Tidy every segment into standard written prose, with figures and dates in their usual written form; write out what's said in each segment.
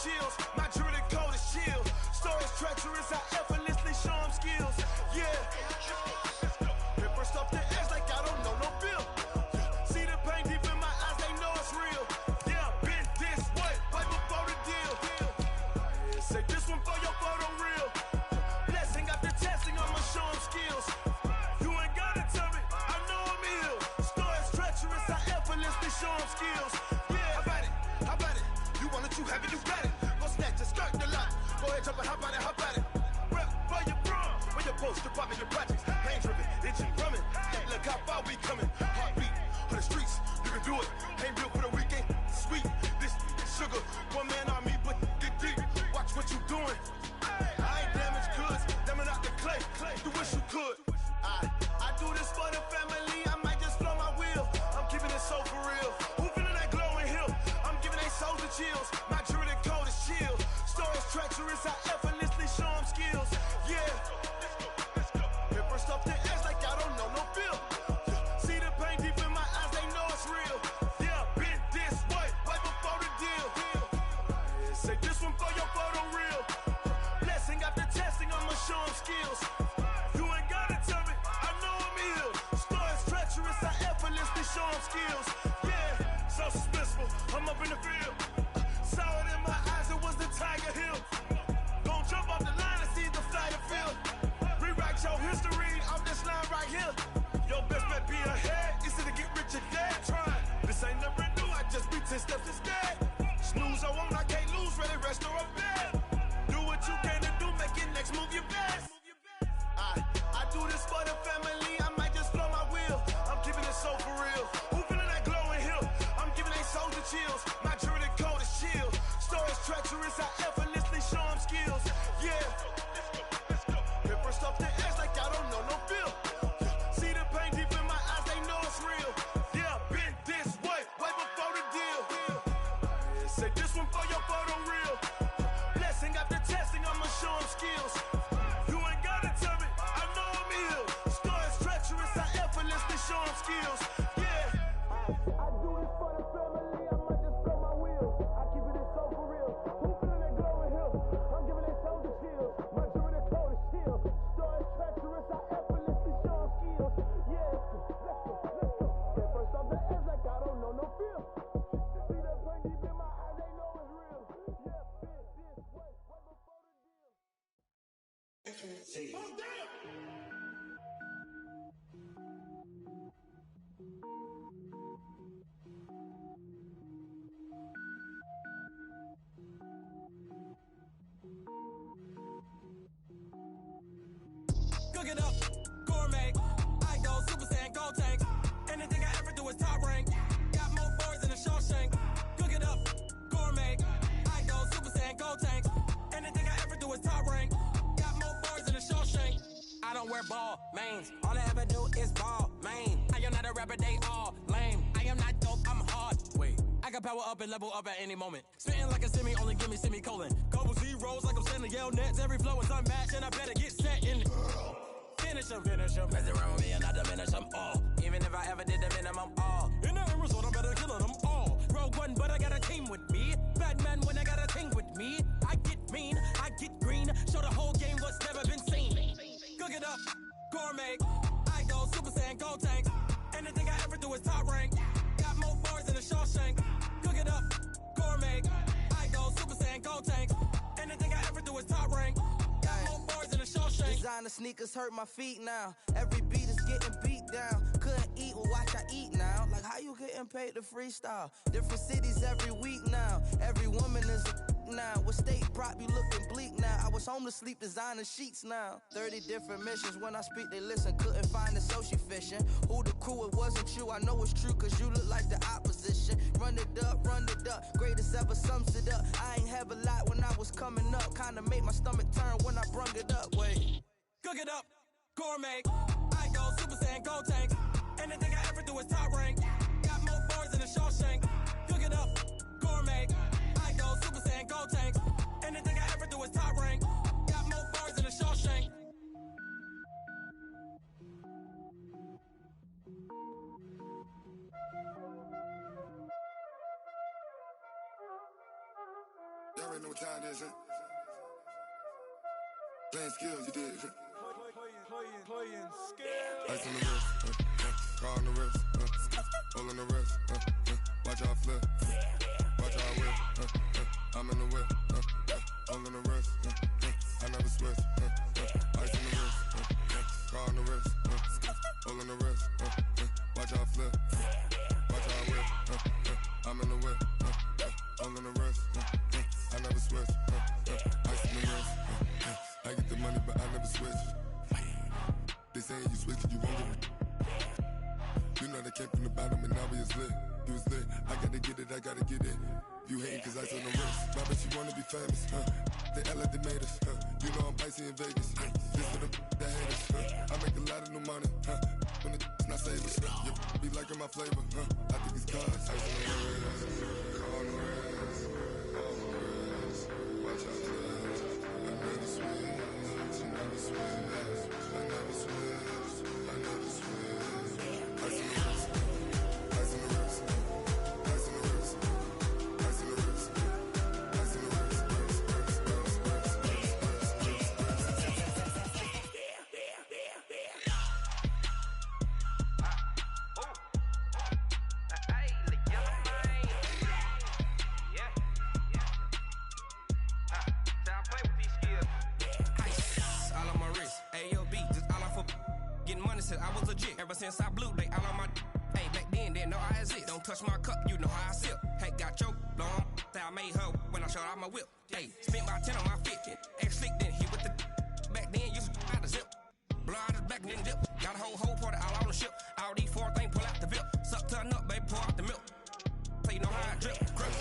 chills. My jewelry cold as chill. Stories treacherous, I effortlessly show them skills. Yeah. Paper stuff the edge like I don't know no bill. See the pain deep in my eyes, they know it's real. Yeah, been this way, right before the deal. Say this one for your photo reel. Blessing after testing, I'ma show them skills. You ain't gotta tell me, I know I'm ill. Stories treacherous, I effortlessly show them skills. Yeah, how about it? You want it, you have it, you got it. Go snatch it, skirt the lot. Go ahead, jump it, how about it? Rep for your prom, for your poster, popping your projects. Pain driven, itchy, drumming. Look how far we coming. Heartbeat on the streets, you can do it. Ain't built for the weekend, sweet. This sugar, one man army, but get deep. Watch what you doing. I ain't damaged goods, damn it out the clay. You wish you could. I do this for the family. I might just flow my wheel. I'm keeping it so for real. Who feeling that glowing hill? I'm giving they souls the chills. My jewelry cold is chill. Stories treacherous, I effortlessly show them skills. Yeah. Paper stuff the edge like I don't know no bill. See the pain deep in my eyes, they know it's real. Yeah, been this way, right before the deal. Say this one for your photo reel. Blessing after testing, I'ma show them skills. You ain't gotta tell me, I know I'm ill. Stories treacherous, I effortlessly show them skills. Yeah, so suspenseful, I'm up in the field. Saw it in my eyes, it was the Tiger Hill. Gon' jump off the line and see the flight of field. Rewrite your history off this line right here. Your best bet be ahead, easy to get rich or dead. Trying, this ain't never new, I just be 10 steps instead. Snooze I won't, I can't lose, ready, rest or a bed. Do what you can to do, make it next move your best. I do this for the family, I might just flow my wheel. I'm keeping it so for real. Who feeling that glowing hill? I'm giving they souls the chills. My jewelry cold is chill. Stories treacherous, I effortlessly show them skills. Yeah. Paper stuff the edge like I don't know no bill. See the pain deep in my eyes, they know it's real. Yeah, been this way, right before the deal. Say this one for your photo reel. Blessing after testing, I'ma show them skills. You ain't gotta tell me, I know I'm ill. Stories treacherous, I effortlessly show them skills. Yeah. I do this for the family, I might just blow my wheel. I keep it so for real. Who feeling that glowing hill? I'm giving they souls the chills. My jewelry cold is chill. Stories treacherous, I effortlessly show them skills. Yeah, let's go. Get first off the edge like I don't know no feel. See that pain deep in my eyes, they know it's real. Yeah, been this way, right before the deal. Oh, damn! Cook it up, gourmet. I go Super Saiyan, gold tank. Anything I ever do is top rank. Got more boys than a Shawshank. Cook it up, gourmet. I go Super Saiyan, gold tank. Anything I ever do is top rank. Got more boys than a Shawshank. I don't wear ball mains. All I ever do is ball main. I am not a rapper, they all lame. I am not dope, I'm hard. Wait, I can power up and level up at any moment. Spitting like a semi, only give me semicolon. Couple zeros like I'm sending yell nets. Every flow is unmatched and I better get set in. Finish them. Mess around with me and I diminish them all. Even if I ever did the minimum all. In the end result, I'm better killing them all. Rogue one, but I got a team with me. Batman when I got a team with me. I get mean, I get green. Show the whole game what's never been seen. Cook it up, gourmet. I go Super Saiyan, gold tank. Anything I ever do is top rank. Got more boys than a Shawshank. Cook it up, gourmet. I go Super Saiyan, gold tank. Anything I ever do is top rank. Got more boys than a Shawshank. Designer sneakers hurt my feet now. Every beat is getting beat down. Couldn't eat, well watch I eat now. Like how you getting paid to freestyle? Different cities every week now. Every woman is a now. What state prop you looking bleak now? I was home to sleep, designer sheets now. 30 different missions. When I speak they listen. Couldn't find it, so she fishing. Who the crew, it wasn't you. I know it's true cause you look like the opposition. Run it up, greatest ever sums it up. I ain't have a lot when I was coming up. Kinda made my stomach turn when I brung it up. Wait. Cook it up, gourmet. I go Super Saiyan, gold tank. Anything I ever do is top rank. Got more boys than a Shawshank. Cook it up, gourmet. I go Super Saiyan, gold tank. Anything I ever do is top rank. Got more boys than a Shawshank. Y'all know what time it is, huh? Playing skills, you did. Playing skills. Ice on the wrist, car on the wrist, hole in the wrist, watch out flip, watch out whip, I'm in the whip, hole in the wrist, I never switch, ice on the wrist, car on the wrist, hole in the wrist, watch out flip, watch out whip, I'm in the whip, hole in the wrist, I never switch, ice on the wrist, I get the money but I never switch. They saying you switch, you won't get it. You know they came from the bottom and now we is lit. You was lit, I gotta get it, I gotta get it. You hating cause ice on the wrist. My bitch, you wanna be famous, They act like they made us, You know I'm icy in Vegas, This for the that hate us, I make a lot of new money, When it's not savers, You be liking my flavor, I think it's cars. Ice on the wrist, car on the wrist, all the wrist. Watch out, I never switch, I never switch. I never switch, I never switch. Ice in the wrist, ice in the wrist, ice in the wrist, ice in the wrist, ice in the wrist, I was legit. Ever since I blew, they all on my hey, back then, didn't know I exist. Don't touch my cup, you know how I sip. Hey, got choked, long. I made her when I showed out my whip. Hey, spent about 10 on my 15. Ex-slick, then hit with the back then, used to out the zip. Blow out his back, then dip. Got a whole party all on the ship. All these four things, pull out the VIP. Suck, turn up, baby, pour out the milk. So you know how I drip. Crush.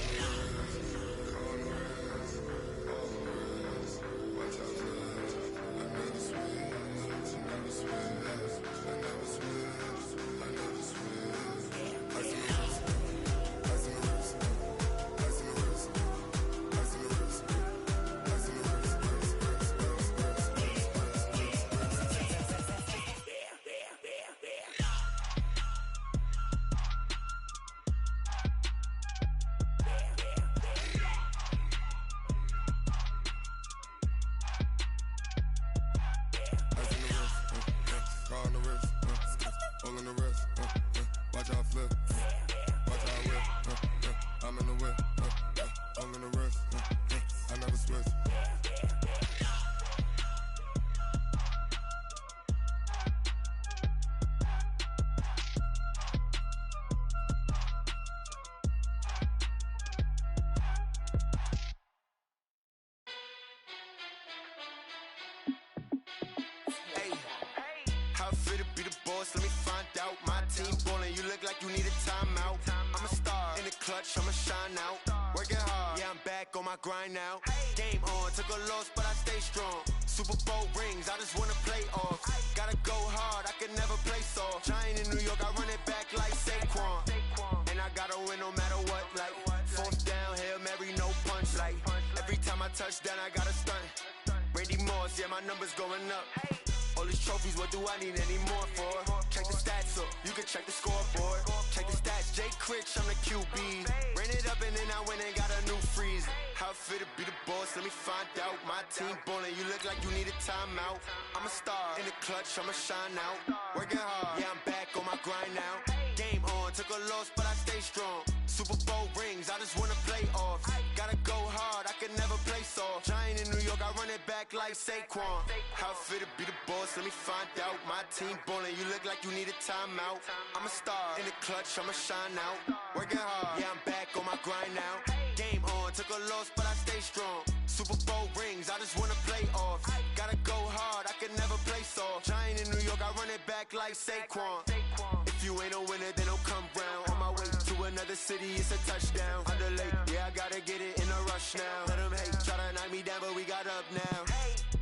Let me find out. My team ballin', you look like you need a timeout. I'm a star in the clutch, I'ma shine out. Working hard, yeah, I'm back on my grind now. Game on, took a loss, but I stay strong. Super Bowl rings, I just wanna play off. Gotta go hard, I can never play soft. Giant in New York, I run it back like Saquon. And I gotta win no matter what, like fourth down, Hail Mary, no punch. Like every time I touch down, I gotta stunt. Randy Moss, yeah, my numbers going up. All these trophies, what do I need any more for? Check the stats up, you can check the scoreboard. Check the stats, Jay Critch, I'm the QB. Ran it up and then I went and got a new freeze. How it fit to be the boss, let me find out. My team ballin', you look like you need a timeout. I'm a star in the clutch, I'ma shine out. Working hard, yeah, I'm back on my grind now. Game on, took a loss, but I stay strong. Super Bowl rings, I just wanna play off. Gotta go hard, I can never play soft. Giant in New York, I run it back like Saquon. How it fit to be the boss, let me find out. My team ballin', you look like you need a timeout. I'm a star in the clutch, I'ma shine out. Working hard, yeah, I'm back on my grind now. Game on, took a loss, but I stay strong. Super Bowl rings, I just wanna play off. Gotta go hard, I can never play soft. Giant in New York, I run it back like Saquon. If you ain't a winner, then don't come round. On my way to another city, it's a touchdown. Underlay, yeah, I gotta get it in a rush now. Let them hate, try to knock me down, but we got up now.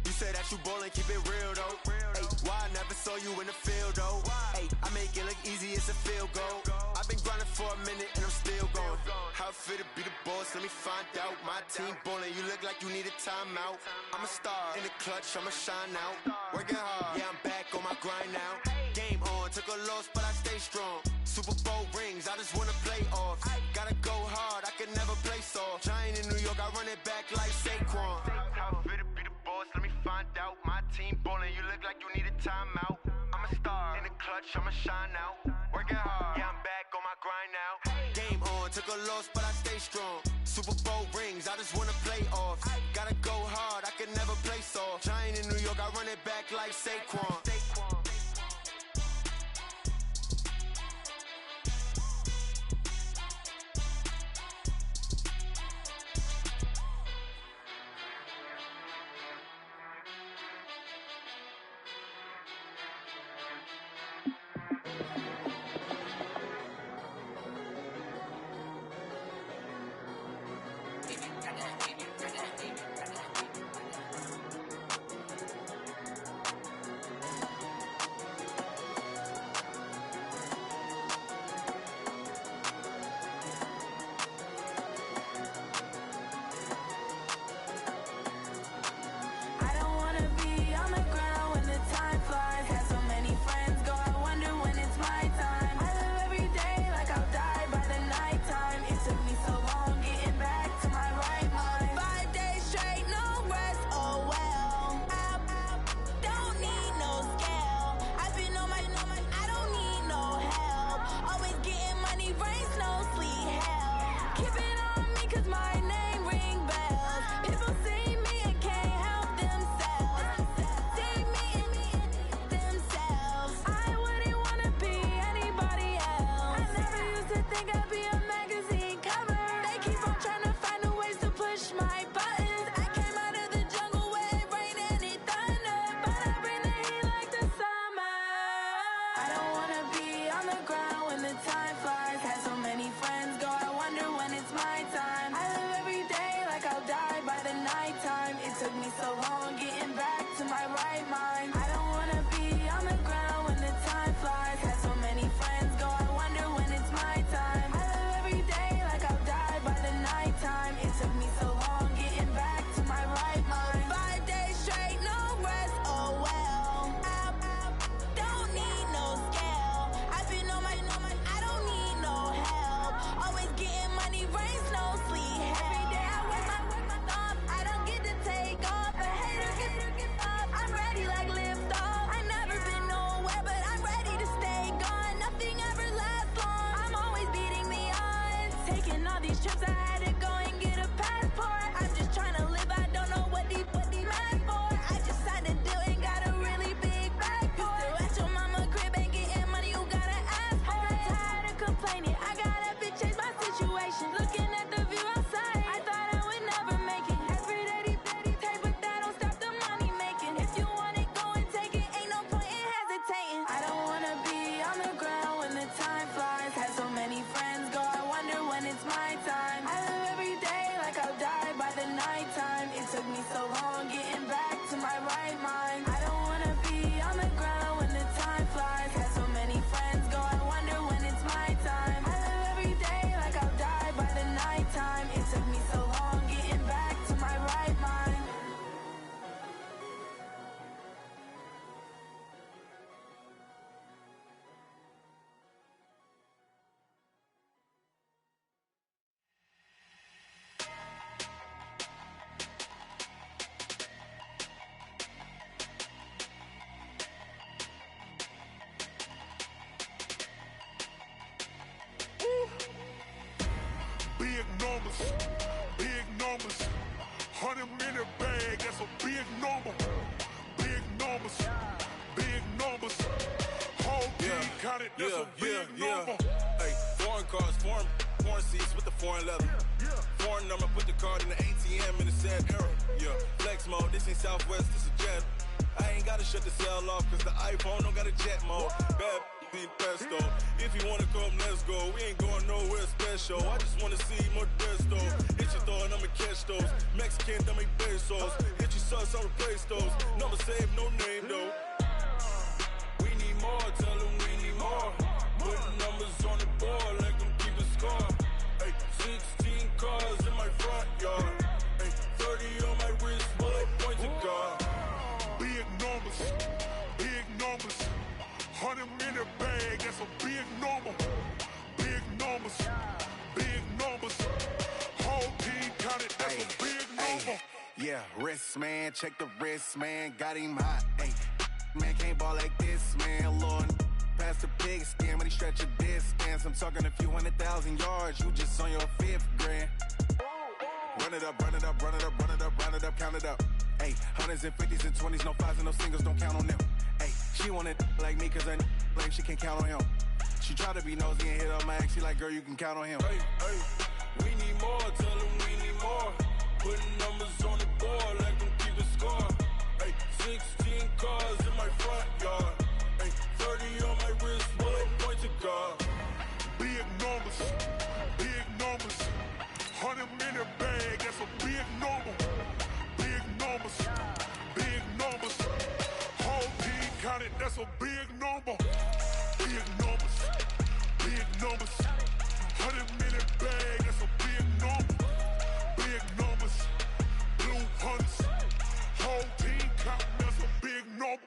You said that you ballin', keep it real though. Ay, why I never saw you in the field though? Ay, I make it look easy, it's a field goal. I've been grinding for a minute and I'm still going. How it fit to be the boss, let me find out. My team ballin', you look like you need a timeout. I'm a star in the clutch, I'ma shine out. Working hard, yeah, I'm back on my grind now. Game on, took a loss, but I stay strong. Super Bowl rings, I just wanna play off. Gotta go hard, I can never play soft. Giant in New York, I run it back like Saquon. How fit to be the boss, let me find out. My team ballin', you look like you need a timeout. I'm a star, in the clutch, I'ma shine out. Working hard, yeah, I'm back on my grind now. Game on, took a loss, but I stay strong. Super Bowl rings, I just wanna play off. Gotta go hard, I can never play soft. Giant in New York, I run it back like Saquon. Big numbers, 100-minute bag, that's a big number. Big numbers, big numbers. Whole team counted, that's a big number. Hey, foreign cars, foreign seats with the foreign leather. Foreign number, put the card in the ATM in the sad era. Yeah, flex mode, this ain't Southwest, this is jet. I ain't gotta shut the cell off, cause the iPhone don't got a jet mode. Bad need pesto. If you wanna come, let's go. We ain't going nowhere special. I just wanna see more desto. Hit your throw and I'ma catch those. Mexican, I make pesos. Hit your sauce, I'll replace those. Number save, no name though. We need more, tell them we need more. Putting numbers on the board, let them keep a score. Hey, 16 cars in my front yard. Hey, 30 on my wrist, bullet points of God. Big numbers, big numbers. 100-minute bag, that's a big number. Big numbers, big numbers. Wrist, man, check the wrist, man, got him hot, ayy. Man, can't ball like this, man, Lord. Past the pig skin when he stretch a distance. I'm talking a few 100,000 yards, you just on your 5th grand. Run it up, run it up, run it up, run it up, run it up, count it up. Ayy, hundreds and 50s and 20s, no 5s and no singles, don't count on them. Ayy, she want it like me cause her lame, she can't count on him. She try to be nosy and hit up my ex, she like, girl, you can count on him. Hey, hey, we need more, tell them we need more. Putting numbers on the board, let them keep the score. Hey, 16 cars in my front yard. Hey, 30 on my wrist, bullet point to God. Big numbers, big numbers. 100-minute bag, that's a big number. Big numbers, big numbers. Whole team counted, that's a big number. Big numbers, big numbers. 100-minute bag, that's a big number. Big numbers, blue hunts. Whole team counting, that's a big number.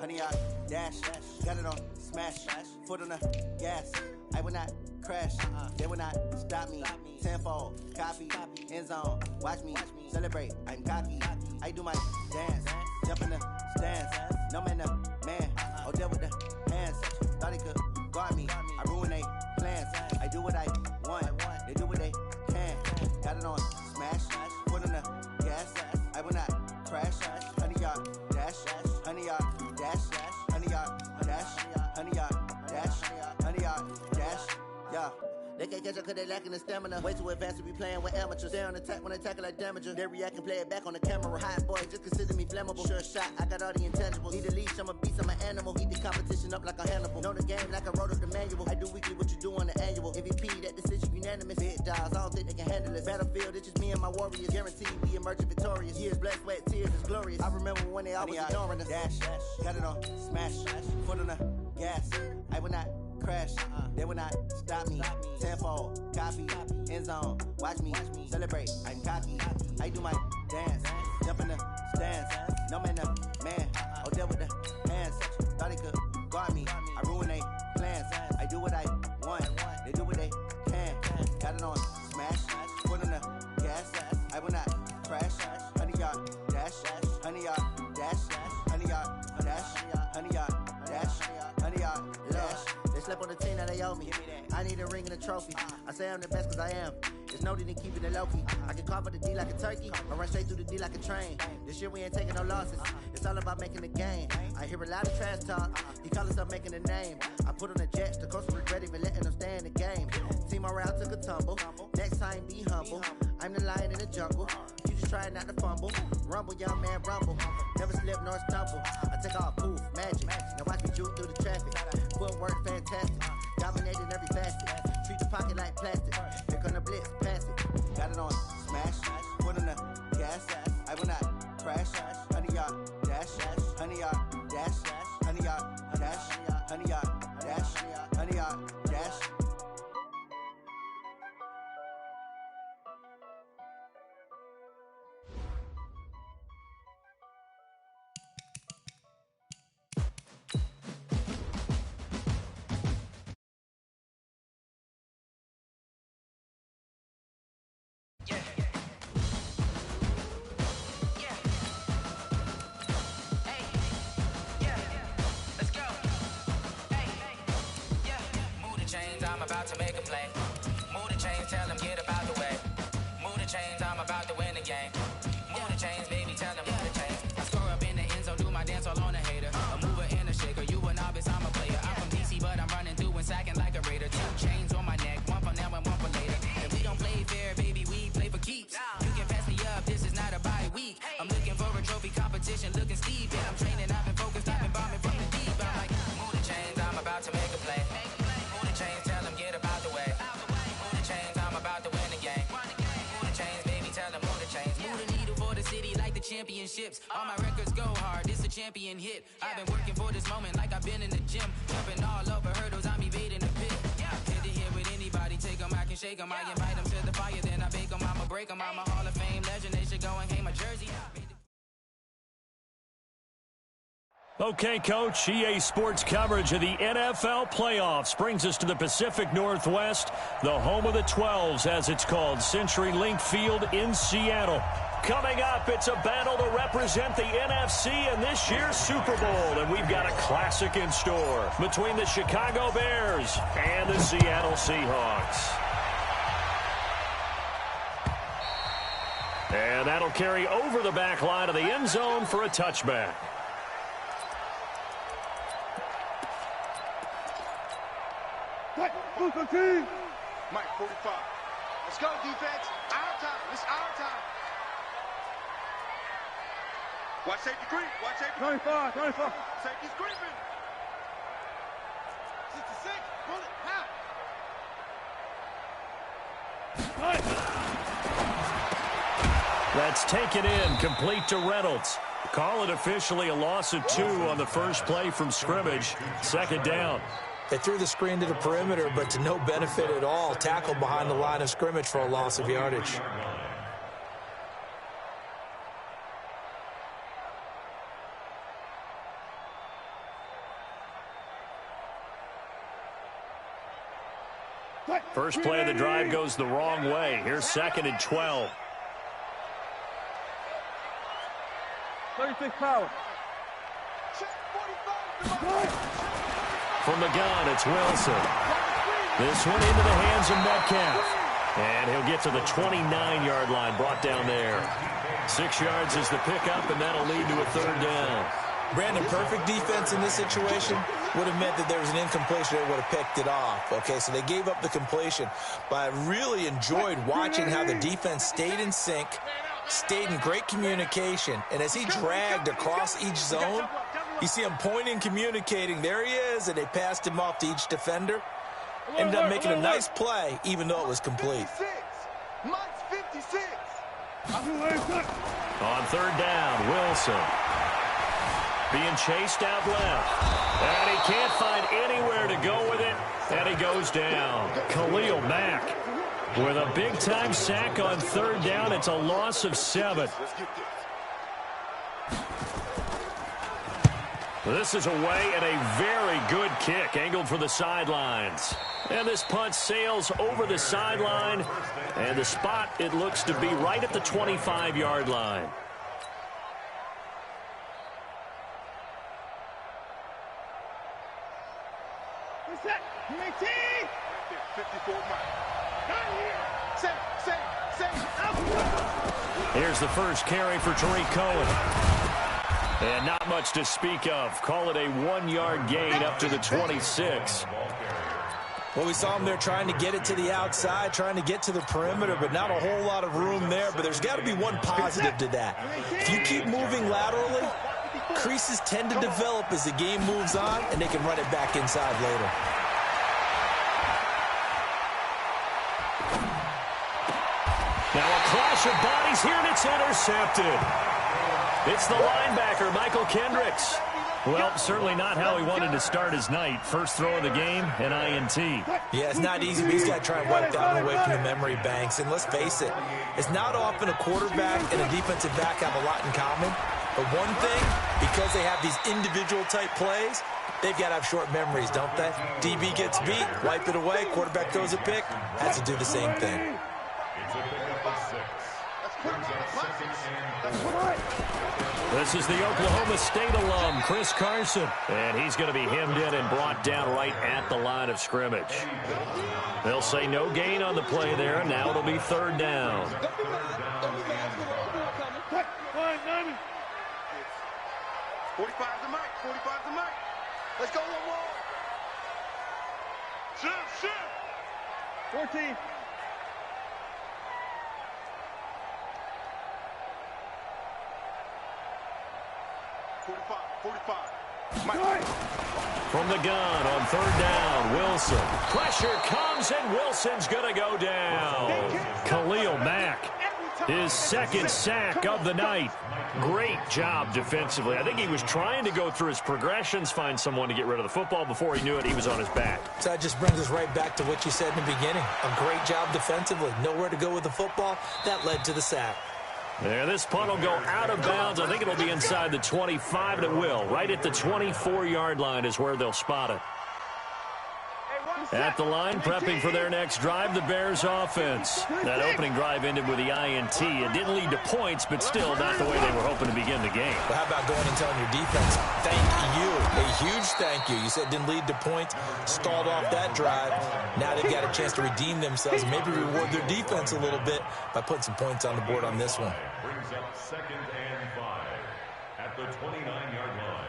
Honey, I dash, got it on smash, foot on the gas. I will not crash, they will not stop me. Tenfold, copy, end zone, watch me celebrate. I'm cocky, I do my dance, jump in the stands. No man, man, oh deal with the hands. Thought he could guard me, I ruin they plans. I do what I want, they do what they can. Got it on smash, foot on the gas. I will not crash, honey, y'all dash, honey, y'all dash, honey, y'all dash, honey, y'all dash, honey, y'all dash, yeah. They can't catch up cause they lacking the stamina. Way too advanced to be playing with amateurs. Stay on attack when they tackle like damager. They react and play it back on the camera. Hot boy, just consider me flammable. Sure shot, I got all the intangibles. Need a leash, I'm a beast, I'm an animal. Eat the competition up like a Hannibal. Know the game like I wrote up the manual. I do weekly what you do on the annual. MVP, that decision unanimous. Big dogs, I don't think they can handle it. Battlefield, it's just me and my warriors. Guaranteed we emerging victorious. Years, blood, sweat, tears, is glorious. I remember when they always ignoring us. Dash, got it on smash, foot on the gas. I will not crash, they will not stop me. Tenfold, copy, end zone, watch me celebrate. I'm cocky, I do my dance, jump in the stands. No man, man, oh deal with the hands. Thought he could guard me, I ruin they plans. I do what I want, they do what they can. Got it on smash, foot on the gas. I will not crash, honey, y'all dash, honey, y'all dash, honey, y'all dash, honey, y'all dash, honey, y'all dash. They slept on the team that they owe me. I need a ring and a trophy. I say I'm the best cause I am. It's no need in keeping it low-key. I can carve up the D like a turkey, or run straight through the D like a train. This year we ain't taking no losses. It's all about making the game. I hear a lot of trash talk. He call himself making a name. I put on the Jets, the coach regret even letting them stay in the game. Team morale took a tumble. Next time be humble. I'm the lion in the jungle. You just try not to fumble. Rumble, young man, rumble. Never slip nor stumble. I take off, poof, magic. Now watch me juke through the traffic. Footwork fantastic. Dominating every facet. Treat the pocket like plastic. Here come the blitz, pass it. Got it on smash. Foot on the gas. I will not crash. Honey, y'all dash. Honey, y'all dash. Honey, y'all dash. Honey, y'all dash. Honey, y'all dash. I'm about to make a play. Move the chains, tell them get up out the way. Move the chains, I'm about to win the game. Move the chains, baby, tell them move the chains. I score up in the end zone, do my dance all on a hater. A mover and a shaker, you a novice, I'm a player. I'm from DC, but I'm running through and sacking like a raider. 2 chains on my neck, one for now and one for later. And we don't play fair, baby, we play for keeps. You can pass me up, this is not a bye week. I'm looking for a trophy competition, looking steep. Yeah, I'm training, I've been focused, I've been bombing from the deep. I'm like, move the chains, I'm about to make a play. Move the chains, tell them get up out the way. Move the chains, I'm about to win the game. Move the chains, baby, tell them move the chains. Move the needle for the city like the championships. All my records go hard, this a champion hit. I've been working for this moment like I've been in the gym. Jumping all over hurdles, I'm evading the pit. Hit to hit with anybody, take them, I can shake them. I invite them to the fire, then I bake them, I'ma break them. I'm a Hall of Fame legend, they should go and hang my jersey. Okay, Coach, EA Sports coverage of the NFL playoffs brings us to the Pacific Northwest, the home of the 12s, as it's called, CenturyLink Field in Seattle. Coming up, it's a battle to represent the NFC in this year's Super Bowl, and we've got a classic in store between the Chicago Bears and the Seattle Seahawks. And that'll carry over the back line of the end zone for a touchback. Mike, 45. Let's go, defense. Our time. It's our time. Watch safety creep. Watch safety. 25. Safety's creeping. 66. Pull it. Now. That's taken in, complete to Reynolds. Call it officially a loss of 2 on the first play from scrimmage. Second down. They threw the screen to the perimeter, but to no benefit at all. Tackled behind the line of scrimmage for a loss of yardage. First play of the drive goes the wrong way. Here's 2nd and 12. 36 power. From the gun, it's Wilson. This one into the hands of Metcalf. And he'll get to the 29-yard line, brought down there. 6 yards is the pickup, and that'll lead to a third down. Brandon, perfect defense in this situation would have meant that there was an incompletion. They would have picked it off. Okay, so they gave up the completion. But I really enjoyed watching how the defense stayed in sync, stayed in great communication. And as he dragged across each zone, you see him pointing, communicating. There he is, and they passed him off to each defender. Ended up making a nice play, even though it was complete. 56. Mike's 56. On third down, Wilson. Being chased out left. And he can't find anywhere to go with it. And he goes down. Khalil Mack with a big-time sack on third down. It's a loss of 7. This is away and a very good kick, angled for the sidelines. And this punt sails over the sideline. And the spot, it looks to be right at the 25-yard line. Here's the first carry for Tariq Cohen. And not much to speak of. Call it a 1-yard gain up to the 26. Well, we saw him there trying to get it to the outside, trying to get to the perimeter, but not a whole lot of room there. But there's got to be one positive to that. If you keep moving laterally, creases tend to develop as the game moves on, and they can run it back inside later. Now a clash of bodies here, and it's intercepted. It's the linebacker, Michael Kendricks. Well, certainly not how he wanted to start his night. First throw of the game, an INT. Yeah, it's not easy, but he's got to try and wipe that one away from the memory banks. And let's face it, it's not often a quarterback and a defensive back have a lot in common. But one thing, because they have these individual type plays, they've got to have short memories, don't they? DB gets beat, wipe it away, quarterback throws a pick, has to do the same thing. This is the Oklahoma State alum, Chris Carson. And he's going to be hemmed in and brought down right at the line of scrimmage. They'll say no gain on the play there. Now it'll be third down. 45 to Mike. 45 to Mike. Let's go one more. Shift. 14. From the gun on third down, Wilson. Pressure comes, and Wilson's going to go down. Khalil Mack, his second sack of the night. Great job defensively. I think he was trying to go through his progressions, find someone to get rid of the football. Before he knew it, he was on his back. So that just brings us right back to what you said in the beginning. A great job defensively. Nowhere to go with the football. That led to the sack. There, this punt will go out of bounds. I think it'll be inside the 25, and it will. Right at the 24-yard line is where they'll spot it. At the line, prepping for their next drive, the Bears offense. That opening drive ended with the INT. It didn't lead to points, but still not the way they were hoping to begin the game. Well, how about going and telling your defense, thank you, a huge thank you. You said it didn't lead to points, stalled off that drive. Now they've got a chance to redeem themselves, maybe reward their defense a little bit by putting some points on the board on this one. Brings up 2nd and 5 at the 29-yard line.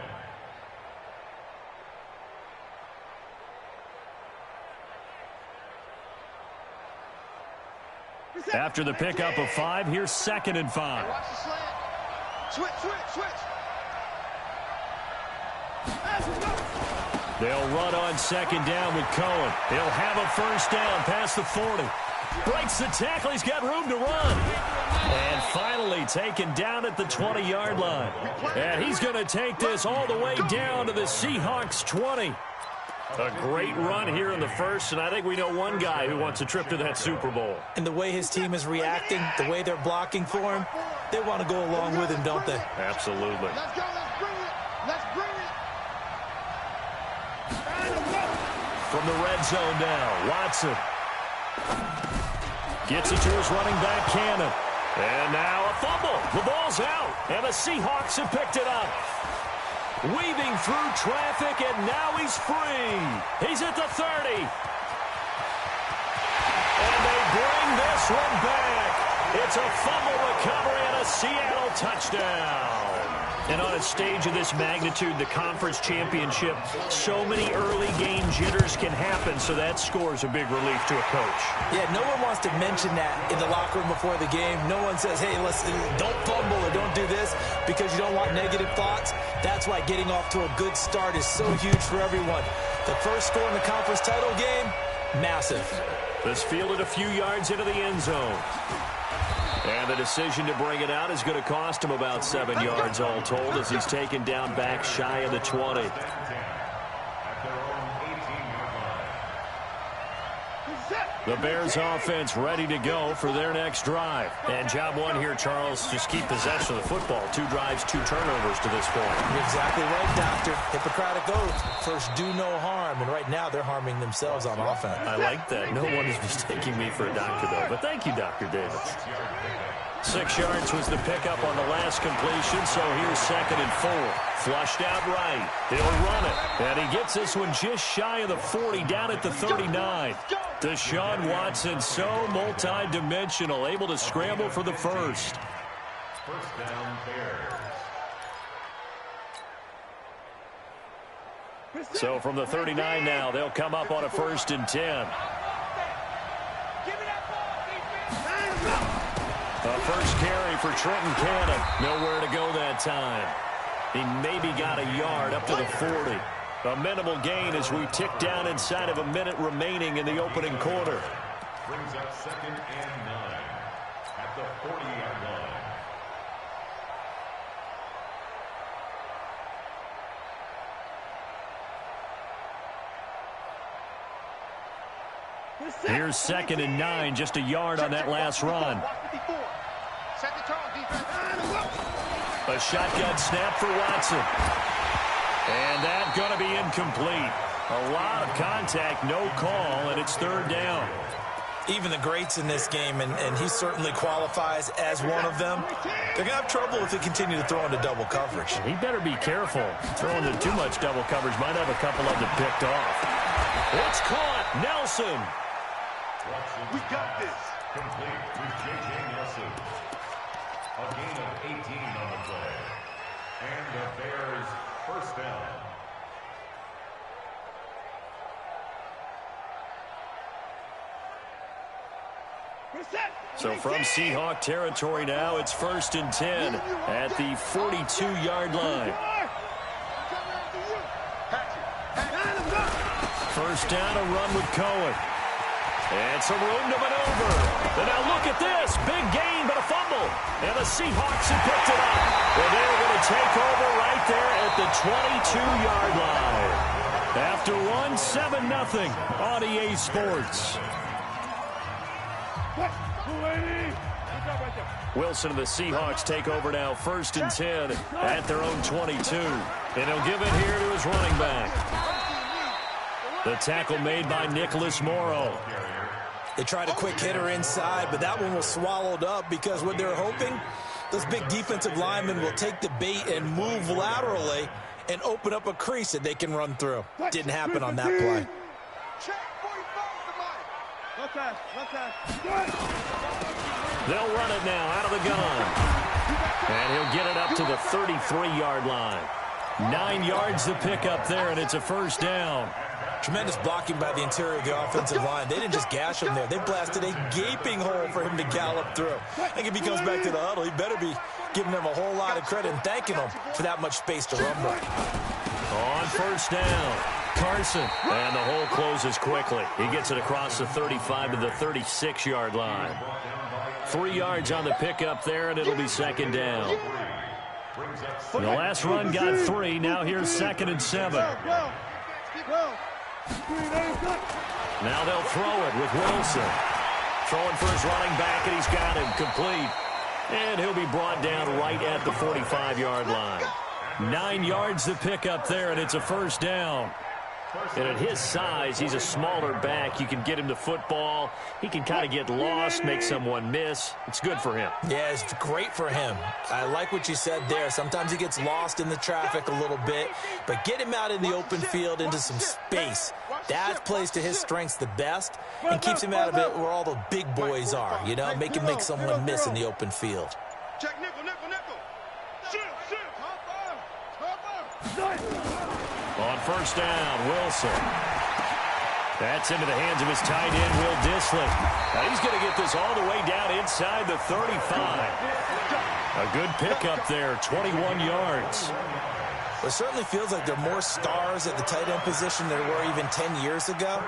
After the pickup of 5, here's 2nd and 5. Watch the slant. Switch. They'll run on 2nd down with Cohen. He'll have a first down past the 40. Breaks the tackle. He's got room to run. And finally taken down at the 20-yard line. And he's going to take this all the way down to the Seahawks 20. A great run here in the first, and I think we know one guy who wants a trip to that Super Bowl. And the way his team is reacting, the way they're blocking for him, they want to go along with him, don't they? Absolutely. Let's go. Let's bring it. From the red zone now, Watson gets it to his running back, Cannon. And now a fumble. The ball's out, and the Seahawks have picked it up. Weaving through traffic, and now he's free. He's at the 30. And they bring this one back. It's a fumble recovery and a Seattle touchdown. And on a stage of this magnitude, the conference championship, so many early game jitters can happen, so that score's a big relief to a coach. Yeah, no one wants to mention that in the locker room before the game. No one says, hey, listen, don't fumble or don't do this because you don't want negative thoughts. That's why getting off to a good start is so huge for everyone. The first score in the conference title game, massive. This fielded a few yards into the end zone. And the decision to bring it out is going to cost him about 7 yards all told as he's taken down back shy of the 20. The Bears offense ready to go for their next drive. And job one here, Charles, just keep possession of the football. 2 drives, 2 turnovers to this point. You're exactly right, Doctor. Hippocratic oath. First, do no harm. And right now, they're harming themselves on offense. I like that. No one is mistaking me for a doctor, though. But thank you, Dr. Davis. 6 yards was the pickup on the last completion, so here's 2nd and 4. Flushed out right. He'll run it. And he gets this one just shy of the 40, down at the 39. Deshaun Watson, so multi-dimensional, able to scramble for the first. First down, Bears. So from the 39 now, they'll come up on a 1st and 10. A first carry for Trenton Cannon. Nowhere to go that time. He maybe got a yard up to the 40. A minimal gain as we tick down inside of a minute remaining in the opening quarter. Brings up 2nd and 9 at the 40-yard line. Here's 2nd and 9, just a yard on that last run. A shotgun snap for Watson. And that's going to be incomplete. A lot of contact, no call, and it's 3rd down. Even the greats in this game, and he certainly qualifies as one of them, they're going to have trouble if they continue to throw into double coverage. He better be careful. Throwing into too much double coverage might have a couple of them picked off. It's caught. Nelson. We got this. Complete with J.J. Nelson. A gain of 18 on the play. And the Bears first down. So from Seahawk territory now, it's 1st and 10 at the 42-yard line. First down, a run with Cohen. And some room to maneuver. And now look at this. Big gain, but a fumble. And the Seahawks have picked it up. And they're going to take over right there at the 22-yard line. After one, 7-0 on EA Sports. Wilson and the Seahawks take over now, 1st and 10 at their own 22. And he'll give it here to his running back. The tackle made by Nicholas Morrow. They tried a quick hitter inside, but that one was swallowed up because what they're hoping, those big defensive linemen will take the bait and move laterally and open up a crease that they can run through. Didn't happen on that play. They'll run it now out of the gun. And he'll get it up to the 33-yard line. 9 yards to pick up there, and it's a 1st down. Tremendous blocking by the interior of the offensive line. They didn't just gash him there. They blasted a gaping hole for him to gallop through. I think if he comes back to the huddle, he better be giving them a whole lot of credit and thanking them for that much space to run by. On 1st down, Carson. And the hole closes quickly. He gets it across the 35 to the 36-yard line. 3 yards on the pickup there, and it'll be 2nd down. The last run got 3. Now here's 2nd and 7. Now they'll throw it with Wilson. Throwing for his running back, and he's got him complete. And he'll be brought down right at the 45-yard line. 9 yards to pick up there, and it's a 1st down. And at his size, he's a smaller back. You can get him the football. He can kind of get lost, make someone miss. It's good for him. Yeah, it's great for him. I like what you said there. Sometimes he gets lost in the traffic a little bit, but get him out in the open field into some space. That plays to his strengths the best and keeps him out of it where all the big boys are, you know, make him make someone miss in the open field. Check nickel. Shoot. On 1st down, Wilson. That's into the hands of his tight end, Will Dissly. Now he's going to get this all the way down inside the 35. A good pickup there, 21 yards. It certainly feels like there are more stars at the tight end position than there were even 10 years ago.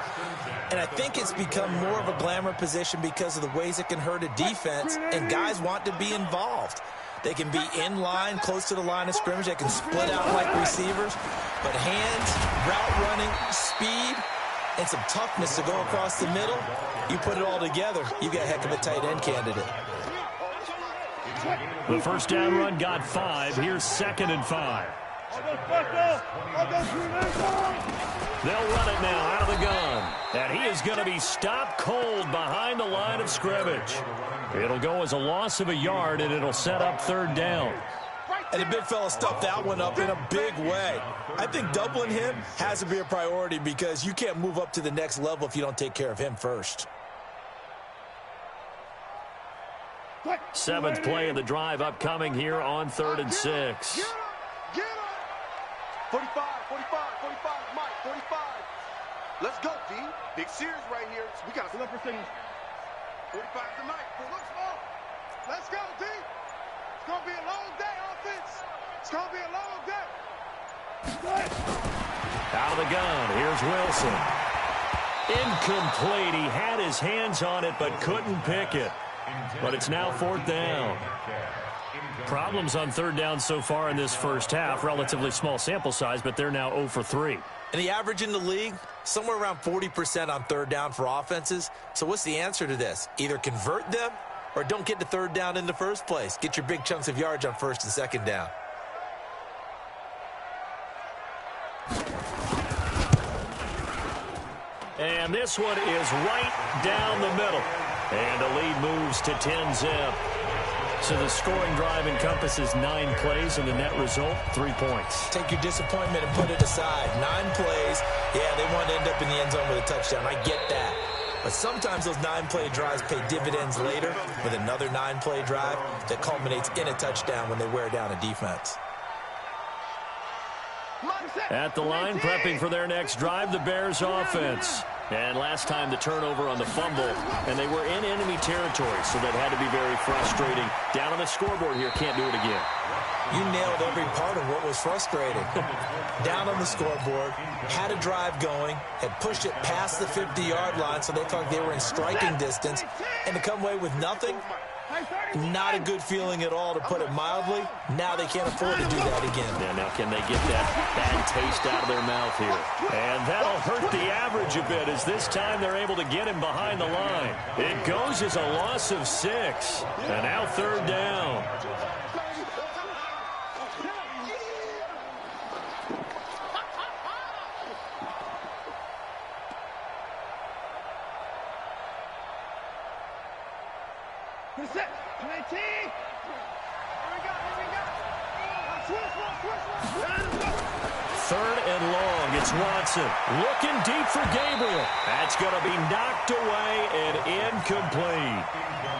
And I think it's become more of a glamour position because of the ways it can hurt a defense, and guys want to be involved. They can be in line, close to the line of scrimmage. They can split out like receivers. But hands, route running, speed, and some toughness to go across the middle, you put it all together, you got a heck of a tight end candidate. The 1st down run got 5. Here's 2nd and 5. They'll run it now out of the gun. And he is going to be stopped cold behind the line of scrimmage. It'll go as a loss of a yard, and it'll set up 3rd down. And the big fella stuffed that one up in a big way. I think doubling him has to be a priority because you can't move up to the next level if you don't take care of him first. 7th play of the drive upcoming here on 3rd and 6. Get him! 45, Mike, 45. Let's go, D. Big series right here. We got to look for signals. 45 tonight. Look small. Let's go, D. It's going to be a long day, offense. It's going to be a long day. Out of the gun. Here's Wilson. Incomplete. He had his hands on it but couldn't pick it. But it's now 4th down. Problems on 3rd down so far in this first half. Relatively small sample size, but they're now 0 for 3. And the average in the league, somewhere around 40% on 3rd down for offenses. So what's the answer to this? Either convert them or don't get to 3rd down in the first place. Get your big chunks of yards on 1st and 2nd down. And this one is right down the middle. And the lead moves to 10-zip. So the scoring drive encompasses 9 plays, and the net result, 3 points. Take your disappointment and put it aside. 9 plays. Yeah, they want to end up in the end zone with a touchdown. I get that. But sometimes those 9-play drives pay dividends later with another 9-play drive that culminates in a touchdown when they wear down a defense. At the line, prepping for their next drive, the Bears offense. And last time the turnover on the fumble, and they were in enemy territory, so that had to be very frustrating. Down on the scoreboard here, can't do it again. You nailed every part of what was frustrating. Down on the scoreboard, had a drive going, had pushed it past the 50-yard line, so they thought they were in striking distance, and to come away with nothing, Not a good feeling at all, to put it mildly. Now they can't afford to do that again. Yeah, now can they get that bad taste out of their mouth here? And that'll hurt the average a bit, as this time they're able to get him behind the line. It goes as a loss of 6. And now 3rd down. Third and long. It's Watson looking deep for Gabriel. That's going to be knocked away and incomplete.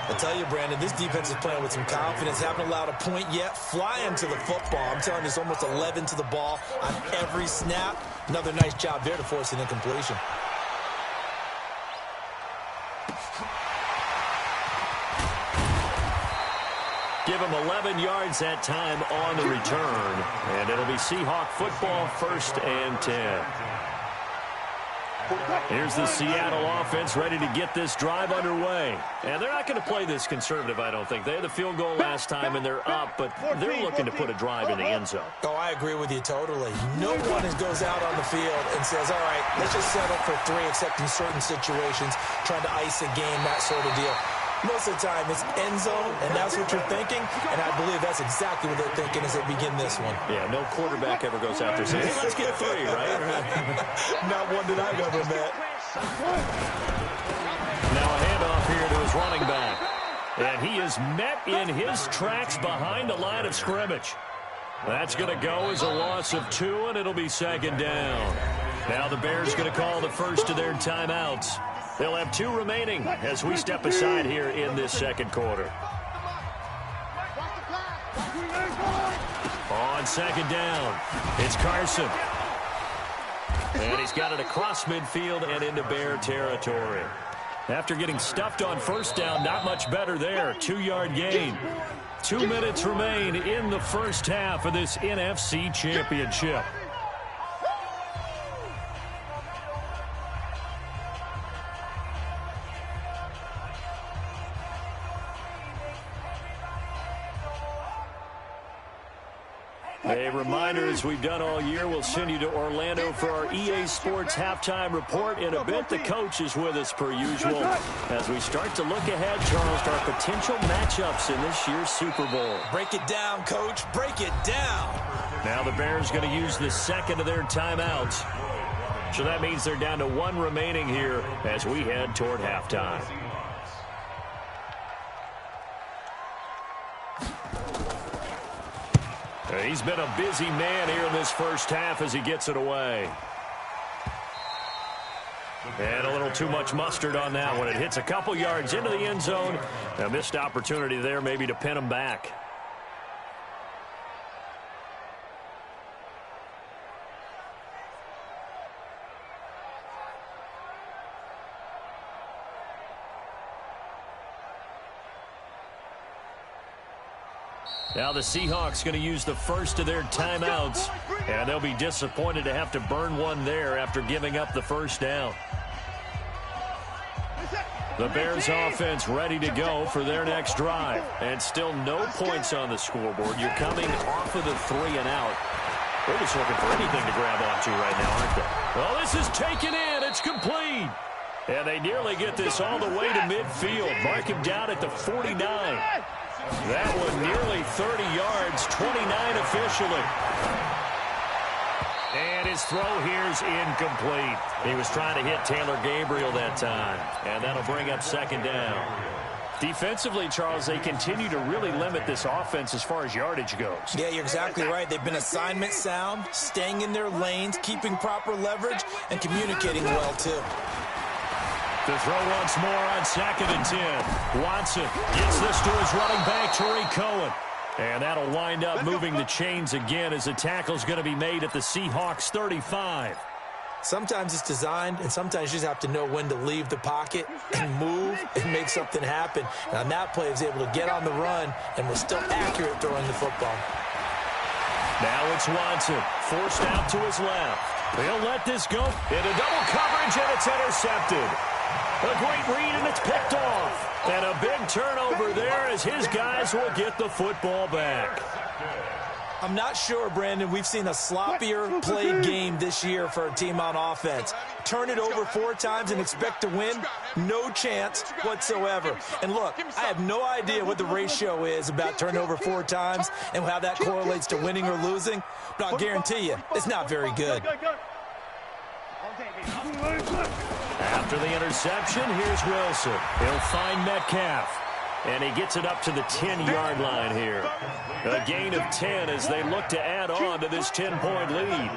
I tell you, Brandon, this defense is playing with some confidence. Haven't allowed a point yet. Flying to the football. I'm telling you, it's almost 11 to the ball on every snap. Another nice job there to force an incompletion. Give him 11 yards that time on the return. And it'll be Seahawk football, 1st and 10. Here's the Seattle offense ready to get this drive underway. And they're not going to play this conservative, I don't think. They had the field goal last time, and they're up, but they're looking to put a drive in the end zone. Oh, I agree with you totally. No one goes out on the field and says, all right, let's just settle for 3, except in certain situations, trying to ice a game, that sort of deal. Most of the time, it's end zone, and that's what you're thinking, and I believe that's exactly what they're thinking as they begin this one. Yeah, no quarterback ever goes out there saying, hey, let's get 3, right? Not one that I've ever met. Now a handoff here to his running back. And he is met in his tracks behind the line of scrimmage. That's going to go as a loss of 2, and it'll be 2nd down. Now the Bears going to call the first of their timeouts. They'll have 2 remaining as we step aside here in this 2nd quarter. On 2nd down, it's Carson. And he's got it across midfield and into Bear territory. After getting stuffed on 1st down, not much better there. 2-yard gain. 2 minutes remain in the first half of this NFC Championship. A reminder, as we've done all year, we'll send you to Orlando for our EA Sports halftime report in a bit. The coach is with us per usual as we start to look ahead, Charles, to our potential matchups in this year's Super Bowl. Break it down, Coach. Break it down. Now the Bears going to use the 2nd of their timeouts. So that means they're down to 1 remaining here as we head toward halftime. He's been a busy man here in this first half as he gets it away. And a little too much mustard on that one. It hits a couple yards into the end zone. A missed opportunity there maybe to pin him back. Now the Seahawks going to use the first of their timeouts, and they'll be disappointed to have to burn one there after giving up the 1st down. The Bears offense ready to go for their next drive, and still no points on the scoreboard. You're coming off of the 3 and out. They're just looking for anything to grab onto right now, aren't they? Well, this is taken in. It's complete. And they nearly get this all the way to midfield. Mark him down at the 49. That one nearly 30 yards, 29 officially. And his throw here is incomplete. He was trying to hit Taylor Gabriel that time. And that'll bring up 2nd down. Defensively, Charles, they continue to really limit this offense as far as yardage goes. Yeah, you're exactly right. They've been assignment sound, staying in their lanes, keeping proper leverage, and communicating well, too. The throw once more on 2nd and 10. Watson gets this to his running back, Tariq Cohen. And that'll wind up moving the chains again as the tackle's going to be made at the Seahawks 35. Sometimes it's designed, and sometimes you just have to know when to leave the pocket and move and make something happen. And on that play, he was able to get on the run and was still accurate throwing the football. Now it's Watson, forced out to his left. He'll let this go into double coverage, and it's intercepted. A great read, and it's picked off. And a big turnover there as his guys will get the football back. I'm not sure, Brandon, we've seen a sloppier played game this year for a team on offense. Turn it over 4 times and expect to win? No chance whatsoever. And look, I have no idea what the ratio is about turning over 4 times and how that correlates to winning or losing, but I'll guarantee you, it's not very good. After the interception, here's Wilson. He'll find Metcalf. And he gets it up to the 10-yard line here. A gain of 10 as they look to add on to this 10-point lead.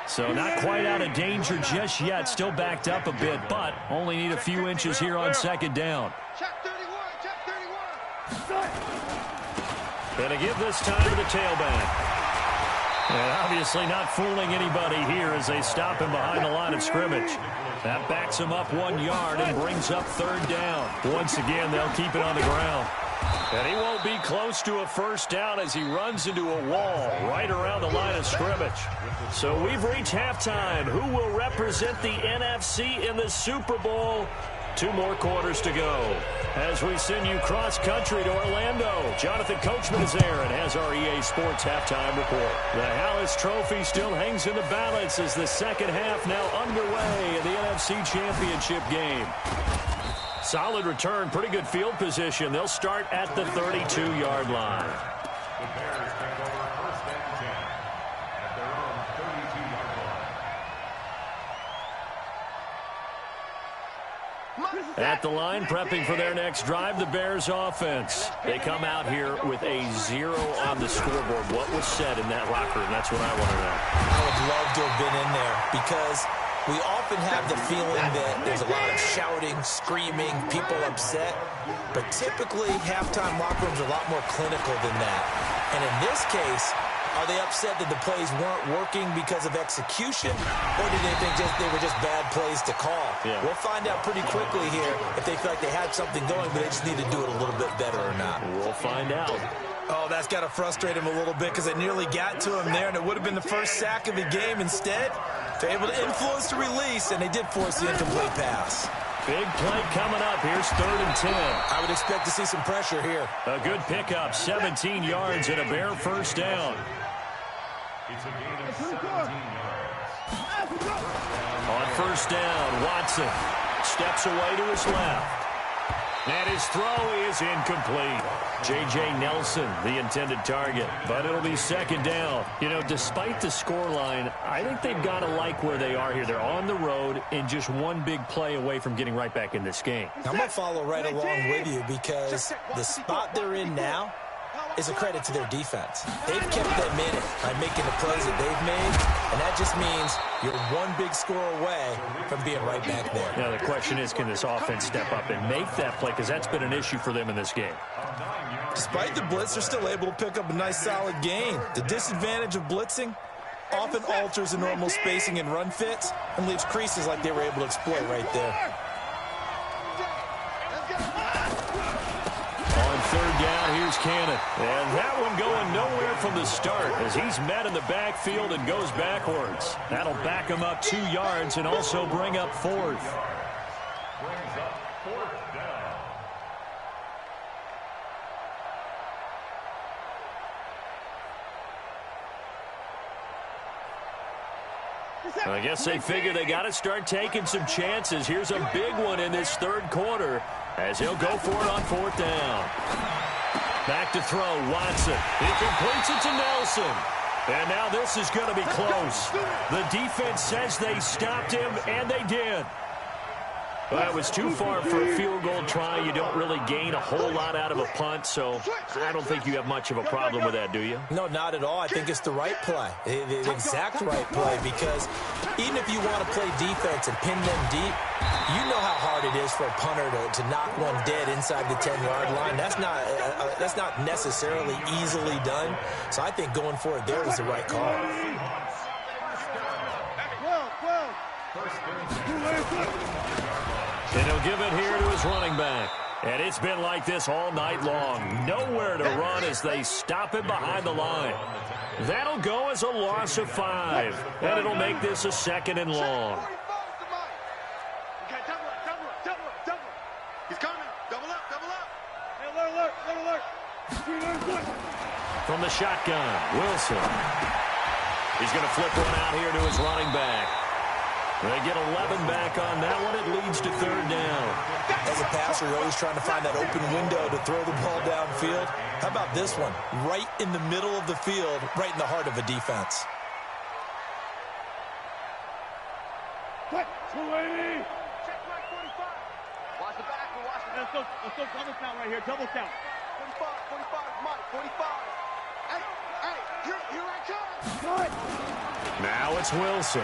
So not quite out of danger just yet. Still backed up a bit, but only need a few inches here on second down. And a give this time to the tailback. And obviously not fooling anybody here as they stop him behind the line of scrimmage. That backs him up 1 yard and brings up third down. Once again, they'll keep it on the ground. And he won't be close to a first down as he runs into a wall right around the line of scrimmage. So we've reached halftime. Who will represent the NFC in the Super Bowl? 2 more quarters to go. As we send you cross-country to Orlando, Jonathan Coachman is there and has our EA Sports halftime report. The Hallis Trophy still hangs in the balance as the second half now underway in the NFC Championship game. Solid return, pretty good field position. They'll start at the 32-yard line. The Bears take over first and 10 at their own 32-yard line. At the line, prepping for their next drive, the Bears offense. They come out here with a 0 on the scoreboard. What was said in that locker room? That's what I want to know. I would love to have been in there because we often have the feeling that there's a lot of shouting, screaming, people upset. But typically, halftime locker rooms are a lot more clinical than that. And in this case, are they upset that the plays weren't working because of execution, or did they think they were just bad plays to call? Yeah. We'll find out pretty quickly here if they feel like they had something going, but they just need to do it a little bit better or not. We'll find out. Oh, that's got to frustrate him a little bit because they nearly got to him there, and it would have been the first sack of the game. Instead, they're able to influence the release, and they did force the incomplete pass. Big play coming up. Here's 3rd and 10. I would expect to see some pressure here. A good pickup, 17 yards and a Bear first down. It's a gain of 17 yards. On first down, Watson steps away to his left. And his throw is incomplete. J.J. Nelson, the intended target. But it'll be second down. You know, despite the scoreline, I think they've got to like where they are here. They're on the road and just one big play away from getting right back in this game. I'm going to follow right along with you because the spot they're in now is a credit to their defense. They've kept them in it by making the plays that they've made, and that just means you're one big score away from being right back there. Now, the question is, can this offense step up and make that play? Because that's been an issue for them in this game. Despite the blitz, they're still able to pick up a nice, solid gain. The disadvantage of blitzing often alters the normal spacing and run fits and leaves creases like they were able to exploit right there. On third down, here's Cannon. And that one going nowhere from the start as he's met in the backfield and goes backwards. That'll back him up 2 yards and also bring up 4th. Brings up 4th down. I guess they figure they got to start taking some chances. Here's a big one in this third quarter as he'll go for it on 4th down. Back to throw, Watson. He completes it to Nelson. And now this is going to be close. The defense says they stopped him, and they did. Well, that was too far for a field goal try. You don't really gain a whole lot out of a punt, so I don't think you have much of a problem with that, do you? No, not at all. I think it's the right play, the exact right play, because even if you want to play defense and pin them deep, you know how hard it is for a punter to knock one dead inside the 10-yard line. That's not necessarily easily done, so I think going for it there was the right call. And he'll give it here to his running back. And it's been like this all night long. Nowhere to run as they stop him behind the line. That'll go as a loss of 5. And it'll make this a 2nd and long. He's coming. Double up, double up. Hey, alert. From the shotgun, Wilson. He's going to flip one out here to his running back. They get 11 back on that one. It leads to third down. As a passer, you're always trying to find that open window to throw the ball downfield. How about this one? Right in the middle of the field, right in the heart of a defense. Cut. 280. Check right 45. Watch the back. Watch the back. Let's go double count right here. Double count. 45, Mike, 45. Hey, here I come. Cut. Now it's Wilson.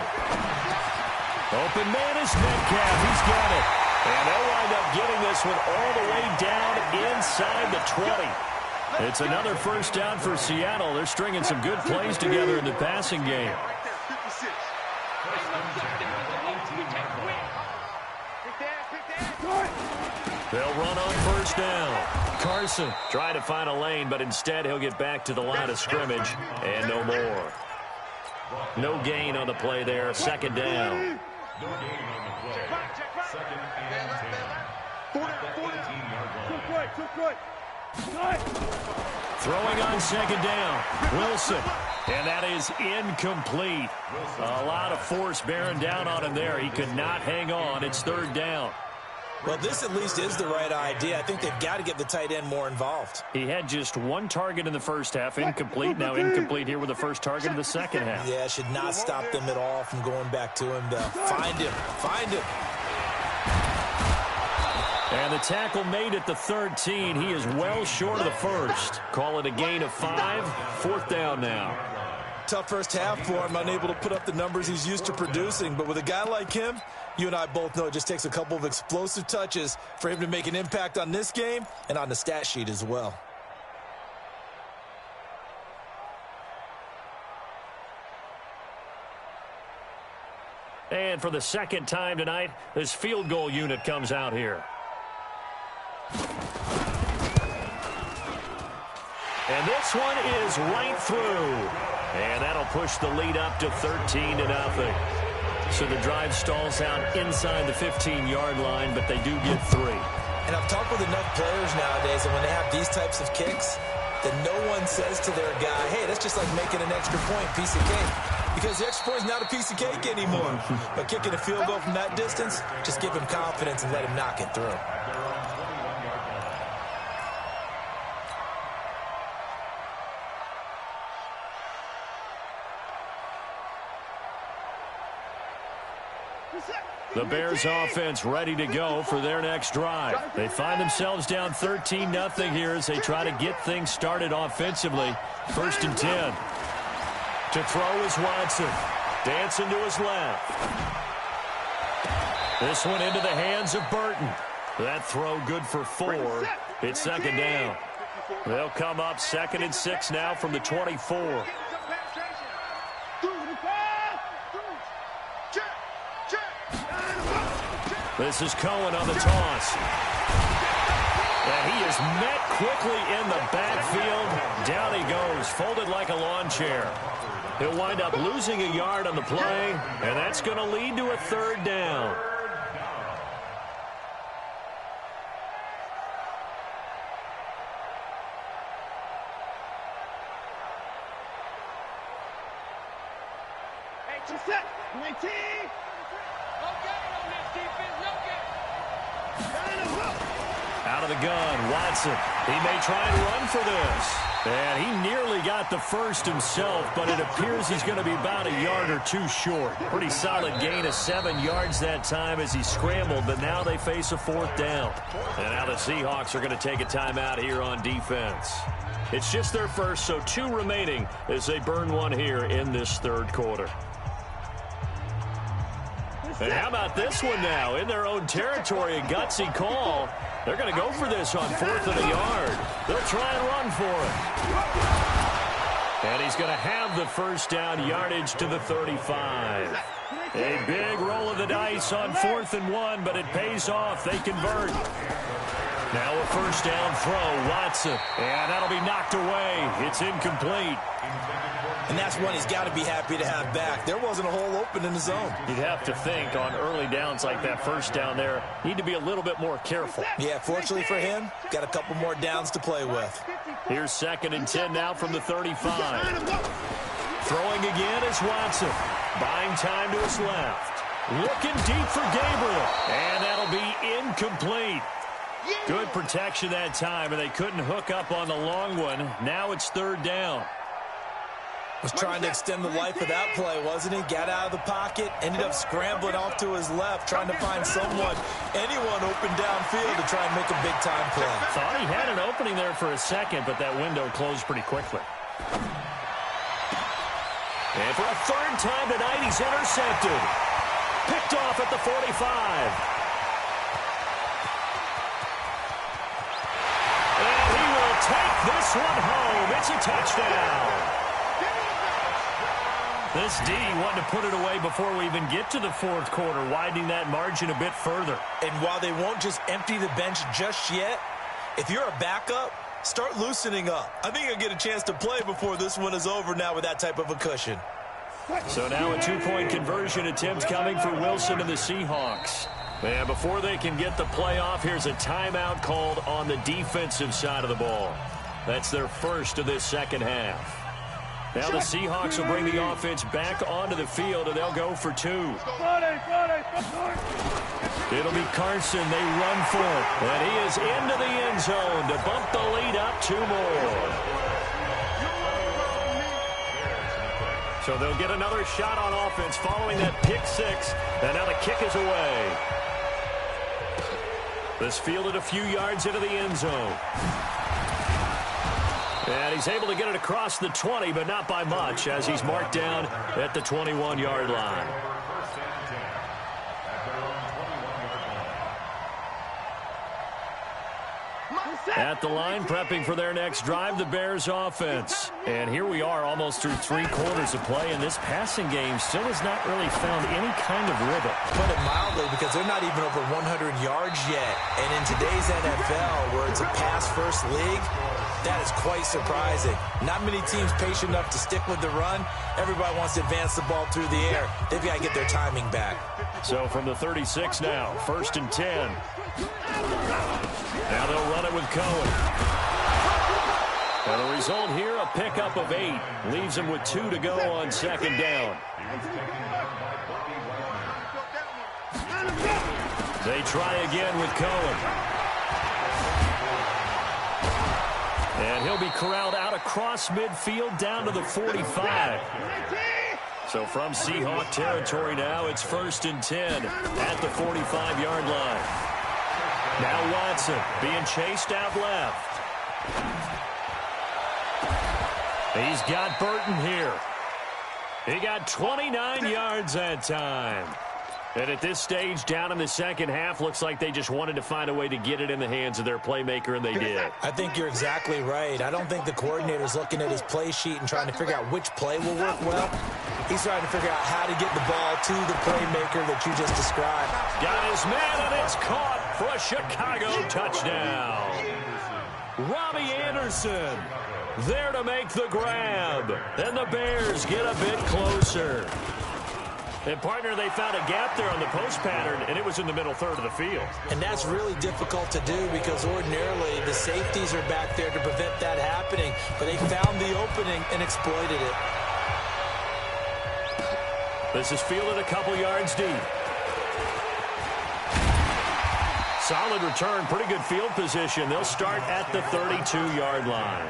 Open man is Metcalf. He's got it. And they'll wind up getting this one all the way down inside the 20. It's another first down for Seattle. They're stringing some good plays together in the passing game. Right there, 56. They'll run on first down. Carson trying to find a lane, but instead he'll get back to the line of scrimmage and no more. No gain on the play there. Second down. No gain on the play. Second and 10. Too quick. Throwing on second down. Wilson. And that is incomplete. A lot of force bearing down on him there. He could not hang on. It's third down. Well, this at least is the right idea. I think they've got to get the tight end more involved. He had just one target in the first half, incomplete. Now incomplete here with the first target of the second half. Yeah, should not stop them at all from going back to him, though. Find him. And the tackle made at the 13. He is well short of the first. Call it a gain of 5. Fourth down now. Tough first half for him, unable to put up the numbers he's used to producing. But with a guy like him, you and I both know it just takes a couple of explosive touches for him to make an impact on this game and on the stat sheet as well. And for the second time tonight, this field goal unit comes out here. And this one is right through. And that'll push the lead up to 13-0. So the drive stalls out inside the 15-yard line, but they do get 3. And I've talked with enough players nowadays that when they have these types of kicks, that no one says to their guy, hey, that's just like making an extra point, piece of cake. Because the extra point is not a piece of cake anymore. But kicking a field goal from that distance, just give him confidence and let him knock it through. The Bears offense ready to go for their next drive. They find themselves down 13-0 here as they try to get things started offensively. First and 10. To throw is Watson. Dancing to his left. This one into the hands of Burton. That throw good for 4. It's second down. They'll come up 2nd and 6 now from the 24. This is Cohen on the toss. And he is met quickly in the backfield. Down he goes, folded like a lawn chair. He'll wind up losing a yard on the play, and that's going to lead to a third down. Set. 19. Out of the gun, Watson. He may try and run for this. And he nearly got the first himself, but it appears he's going to be about a yard or 2 short. Pretty solid gain of 7 yards that time as he scrambled, but now they face a 4th down. And now the Seahawks are going to take a timeout here on defense. It's just their first, so 2 remaining as they burn one here in this third quarter. And how about this one now? In their own territory, a gutsy call. They're going to go for this on 4th and a yard. They'll try and run for it. And he's going to have the first down, yardage to the 35. A big roll of the dice on 4th and 1, but it pays off. They convert. Now a first down throw, Watson. And that'll be knocked away. It's incomplete. And that's one he's got to be happy to have back. There wasn't a hole open in the zone. You'd have to think on early downs like that first down there, need to be a little bit more careful. Yeah, fortunately for him, got a couple more downs to play with. Here's 2nd and 10 now from the 35. Throwing again is Watson. Buying time to his left. Looking deep for Gabriel. And that'll be incomplete. Good protection that time, and they couldn't hook up on the long one. Now it's 3rd down. Was trying to extend the life of that play, wasn't he? Got out of the pocket, ended up scrambling off to his left, trying to find anyone open downfield to try and make a big-time play. Thought he had an opening there for a second, but that window closed pretty quickly. And for a 3rd time tonight, he's intercepted. Picked off at the 45. And he will take this one home. It's a touchdown. This D wanted to put it away before we even get to the 4th quarter, widening that margin a bit further. And while they won't just empty the bench just yet, if you're a backup, start loosening up. I think you'll get a chance to play before this one is over now with that type of a cushion. So now a 2-point conversion attempt coming for Wilson and the Seahawks. And before they can get the play off, here's a timeout called on the defensive side of the ball. That's their first of this second half. Now the Seahawks will bring the offense back onto the field, and they'll go for 2. It'll be Carson. They run for it. And he is into the end zone to bump the lead up 2 more. So they'll get another shot on offense following that pick 6. And now the kick is away. This fielded a few yards into the end zone. And he's able to get it across the 20, but not by much, as he's marked down at the 21-yard line. At the line, prepping for their next drive, the Bears offense. And here we are almost through 3 quarters of play, and this passing game still has not really found any kind of rhythm. Put it mildly, because they're not even over 100 yards yet. And in today's NFL, where it's a pass-first league, that is quite surprising. Not many teams patient enough to stick with the run. Everybody wants to advance the ball through the air. They've got to get their timing back. So from the 36 now, 1st and 10. Now they'll run it with Cohen. And the result here, a pickup of 8. Leaves him with 2 to go on 2nd down. They try again with Cohen. And he'll be corralled out across midfield down to the 45. So from Seahawk territory now, it's 1st and 10 at the 45-yard line. Now Watson being chased out left. He's got Burton here. He got 29 yards that time. And at this stage, down in the second half, looks like they just wanted to find a way to get it in the hands of their playmaker, and they did. I think you're exactly right. I don't think the coordinator's looking at his play sheet and trying to figure out which play will work well. He's trying to figure out how to get the ball to the playmaker that you just described. Got his man, and it's caught for a Chicago touchdown. Robbie Anderson there to make the grab. And the Bears get a bit closer. And, partner, they found a gap there on the post pattern, and it was in the middle third of the field. And that's really difficult to do because ordinarily the safeties are back there to prevent that happening. But they found the opening and exploited it. This is fielded a couple yards deep. Solid return, pretty good field position. They'll start at the 32-yard line.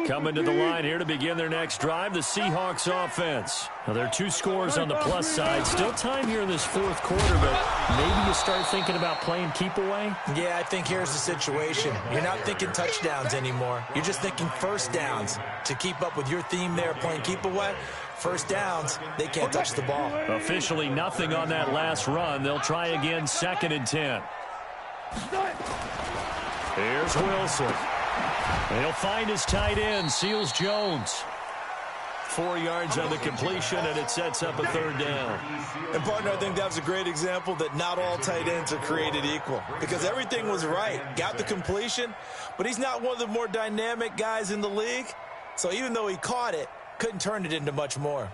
Coming to the line here to begin their next drive, the Seahawks offense. Now, there are 2 scores on the plus side. Still time here in this 4th quarter, but maybe you start thinking about playing keep away? Yeah, I think here's the situation. You're not thinking touchdowns anymore. You're just thinking first downs. To keep up with your theme there, playing keep away, first downs, they can't touch the ball. Officially nothing on that last run. They'll try again, 2nd and 10. Here's Wilson. He'll find his tight end, Seals Jones. 4 yards on the completion, and it sets up a third down. And, partner, I think that was a great example that not all tight ends are created equal because everything was right. Got the completion, but he's not one of the more dynamic guys in the league. So even though he caught it, couldn't turn it into much more.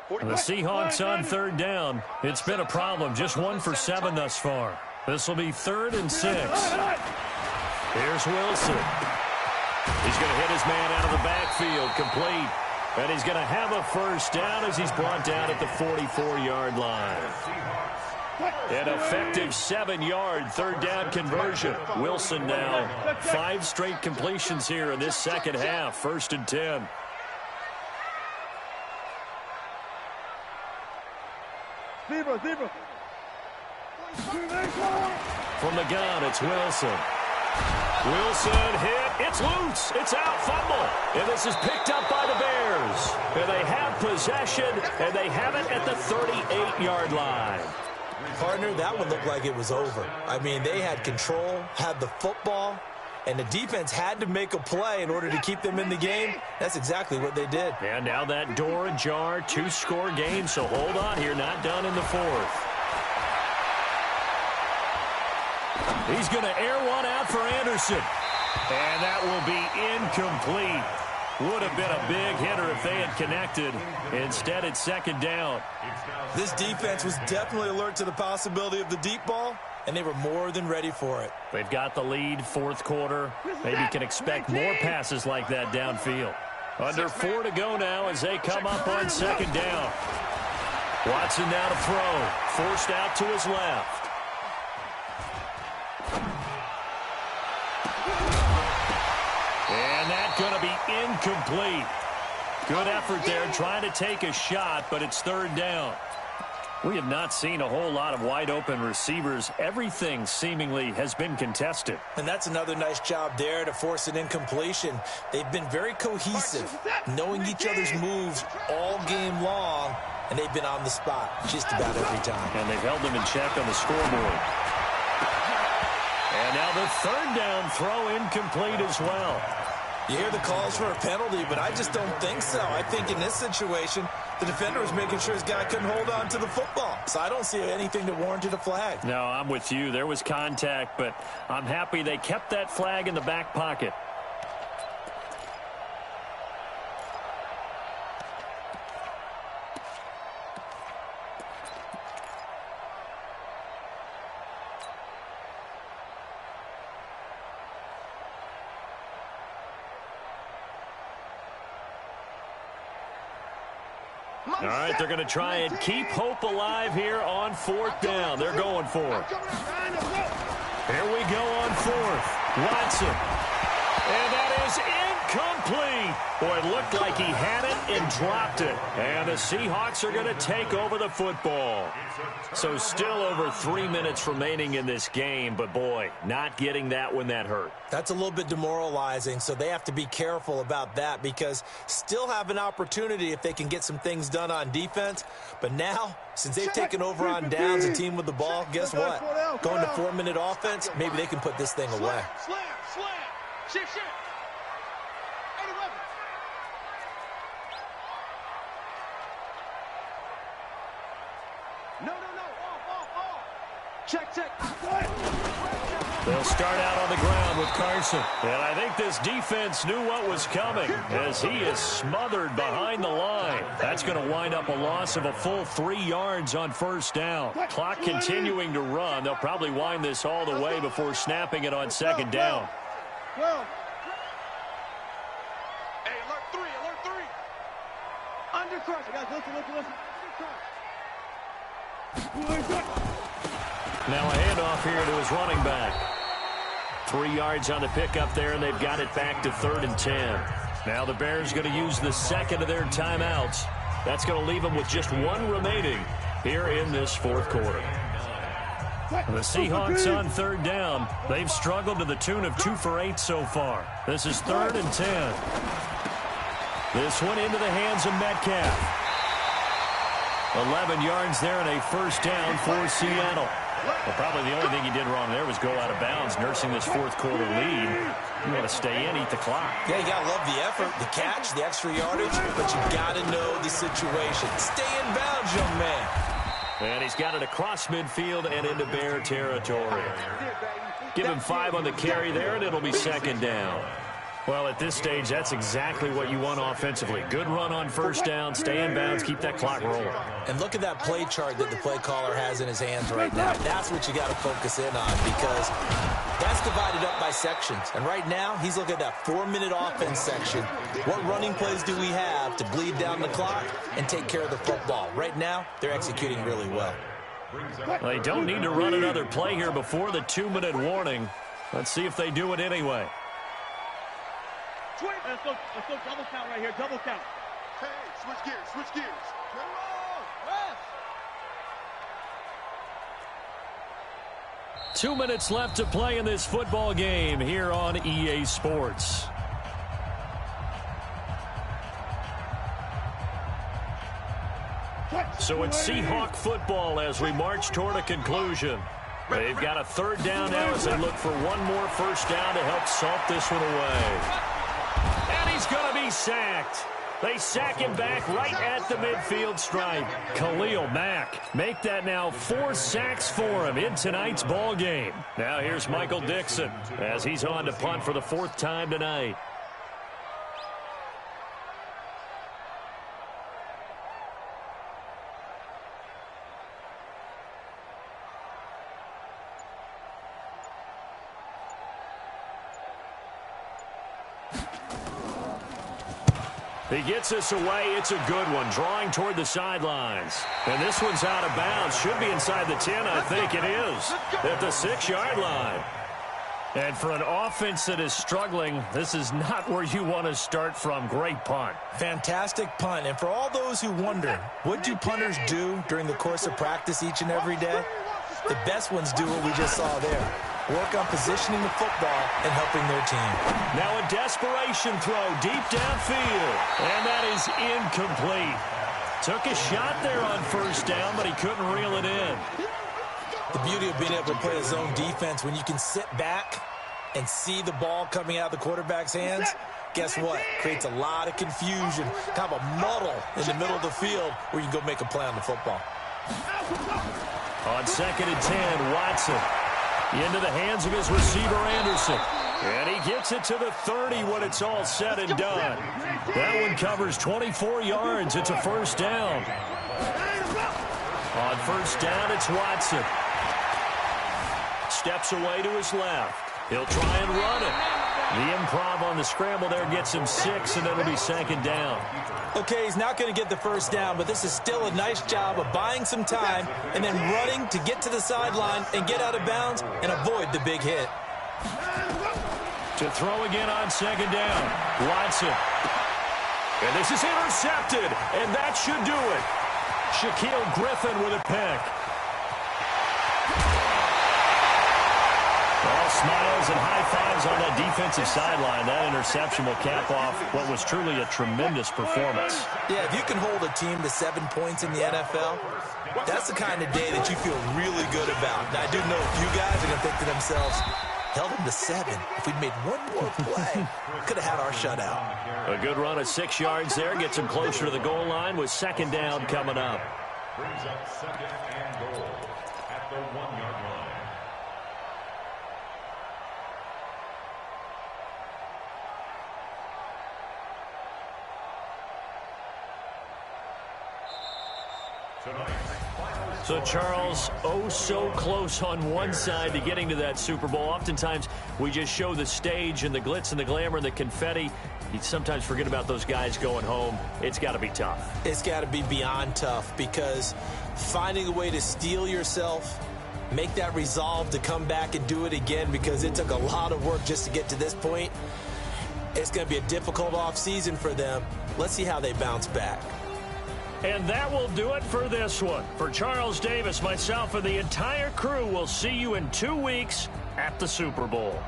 The Seahawks on third down. It's been a problem. Just 1 for 7 thus far. This will be 3rd and 6. Here's Wilson. He's going to hit his man out of the backfield, complete. And he's going to have a first down as he's brought down at the 44-yard line. An effective 7-yard third down conversion. Wilson now 5 straight completions here in this second half. 1st and 10. Zebra. From the gun, it's Wilson. Wilson hit. It's loose. It's out. Fumble. And this is picked up by the Bears. And they have possession, and they have it at the 38-yard line. Partner, that one looked like it was over. I mean, they had control, had the football, and the defense had to make a play in order to keep them in the game. That's exactly what they did. And now that door ajar, 2-score game, so hold on here, not done in the 4th. He's going to air one out for Anderson. And that will be incomplete. Would have been a big hitter if they had connected. Instead, it's 2nd down. This defense was definitely alert to the possibility of the deep ball, and they were more than ready for it. They've got the lead, 4th quarter. Maybe can expect more passes like that downfield. Under 4 to go now as they come up on 2nd down. Watson now to throw. Forced out to his left. And that's going to be incomplete. Good effort there trying to take a shot, but it's 3rd down. We have not seen a whole lot of wide-open receivers. Everything seemingly has been contested. And that's another nice job there to force an incompletion. They've been very cohesive, knowing each other's moves all game long, and they've been on the spot just about every time. And they've held them in check on the scoreboard. And now the 3rd down throw incomplete as well. You hear the calls for a penalty, but I just don't think so. I think in this situation, the defender was making sure his guy couldn't hold on to the football. So I don't see anything that warranted a flag. No, I'm with you. There was contact, but I'm happy they kept that flag in the back pocket. All right, they're going to try and keep hope alive here on 4th down. They're going for it. Here we go on 4th. Watson. And that is incomplete. Boy, it looked like he had it and dropped it. And the Seahawks are going to take over the football. So still over 3 minutes remaining in this game. But, boy, not getting that when that hurt. That's a little bit demoralizing, so they have to be careful about that because still have an opportunity if they can get some things done on defense. But now, since they've taken over on downs and team with the ball, guess what? Going to 4-minute offense, maybe they can put this thing away. Slam. Shit. No. Off. Check. They'll start out on the ground with Carson. And I think this defense knew what was coming as he is smothered behind the line. That's going to wind up a loss of a full 3 yards on 1st down. Clock continuing to run. They'll probably wind this all the way before snapping it on 2nd down. Hey, alert 3. Under crush. Guys, listen. Now a handoff here to his running back. 3 yards on the pickup there, and they've got it back to 3rd and 10. Now the Bears going to use the 2nd of their timeouts. That's going to leave them with just 1 remaining here in this 4th quarter. The Seahawks on 3rd down. They've struggled to the tune of 2 for 8 so far. This is 3rd and 10. This one into the hands of Metcalf. 11 yards there and a 1st down for Seattle. Well, probably the only thing he did wrong there was go out of bounds, nursing this fourth quarter lead. You want to stay in, eat the clock. Yeah, you got to love the effort, the catch, the extra yardage, but you got to know the situation. Stay in bounds, young man. And he's got it across midfield and into Bear territory. Give him 5 on the carry there, and it'll be second down. Well, at this stage, that's exactly what you want offensively. Good run on first down, stay in bounds, keep that clock rolling. And look at that play chart that the play caller has in his hands right now. That's what you got to focus in on, because that's divided up by sections. And right now, he's looking at that 4-minute offense section. What running plays do we have to bleed down the clock and take care of the football? Right now, they're executing really well. Well, they don't need to run another play here before the 2-minute warning. Let's see if they do it anyway. Let's go double count right here, double count. Hey, switch gears, switch gears. Rest. 2 minutes left to play in this football game here on EA Sports. So it's Seahawk football as we march toward a conclusion. They've got a third down now as they look for one more first down to help salt this one away. And he's going to be sacked. They sack him back right at the midfield stripe. Khalil Mack make that now 4 sacks for him in tonight's ball game. Now here's Michael Dixon as he's on to punt for the 4th time tonight. He gets us away. It's a good one, drawing toward the sidelines. And this one's out of bounds. Should be inside the 10, I think it is, at the 6-yard line. And for an offense that is struggling, this is not where you want to start from. Great punt. Fantastic punt. And for all those who wonder, what do punters do during the course of practice each and every day? The best ones do what we just saw there. Work on positioning the football and helping their team. Now a desperation throw deep downfield. And that is incomplete. Took a shot there on first down, but he couldn't reel it in. The beauty of being able to play a zone defense, when you can sit back and see the ball coming out of the quarterback's hands, guess what? Creates a lot of confusion, kind of a muddle in the middle of the field where you can go make a play on the football. On 2nd and 10, Watson into the hands of his receiver, Anderson. And he gets it to the 30 when it's all said and done. That one covers 24 yards. It's a first down. On first down, it's Watson. Steps away to his left. He'll try and run it. The improv on the scramble there gets him 6, and it'll be 2nd down. Okay, he's not going to get the first down, but this is still a nice job of buying some time and then running to get to the sideline and get out of bounds and avoid the big hit. To throw again on 2nd down, Watson. And this is intercepted, and that should do it. Shaquille Griffin with a pick. All smiles and high fives on that defensive sideline. That interception will cap off what was truly a tremendous performance. Yeah, if you can hold a team to 7 points in the NFL, that's the kind of day that you feel really good about. Now, I do know a few guys are going to think to themselves, held them to 7. If we'd made one more play, could have had our shutout. A good run of 6 yards there. Gets him closer to the goal line with 2nd down coming up. Brings up 2nd and goal at the 1-yard line. So, Charles, oh so close on one side to getting to that Super Bowl. Oftentimes, we just show the stage and the glitz and the glamour and the confetti. You sometimes forget about those guys going home. It's got to be tough. It's got to be beyond tough, because finding a way to steel yourself, make that resolve to come back and do it again, because it took a lot of work just to get to this point. It's going to be a difficult offseason for them. Let's see how they bounce back. And that will do it for this one. For Charles Davis, myself, and the entire crew, we'll see you in 2 weeks at the Super Bowl.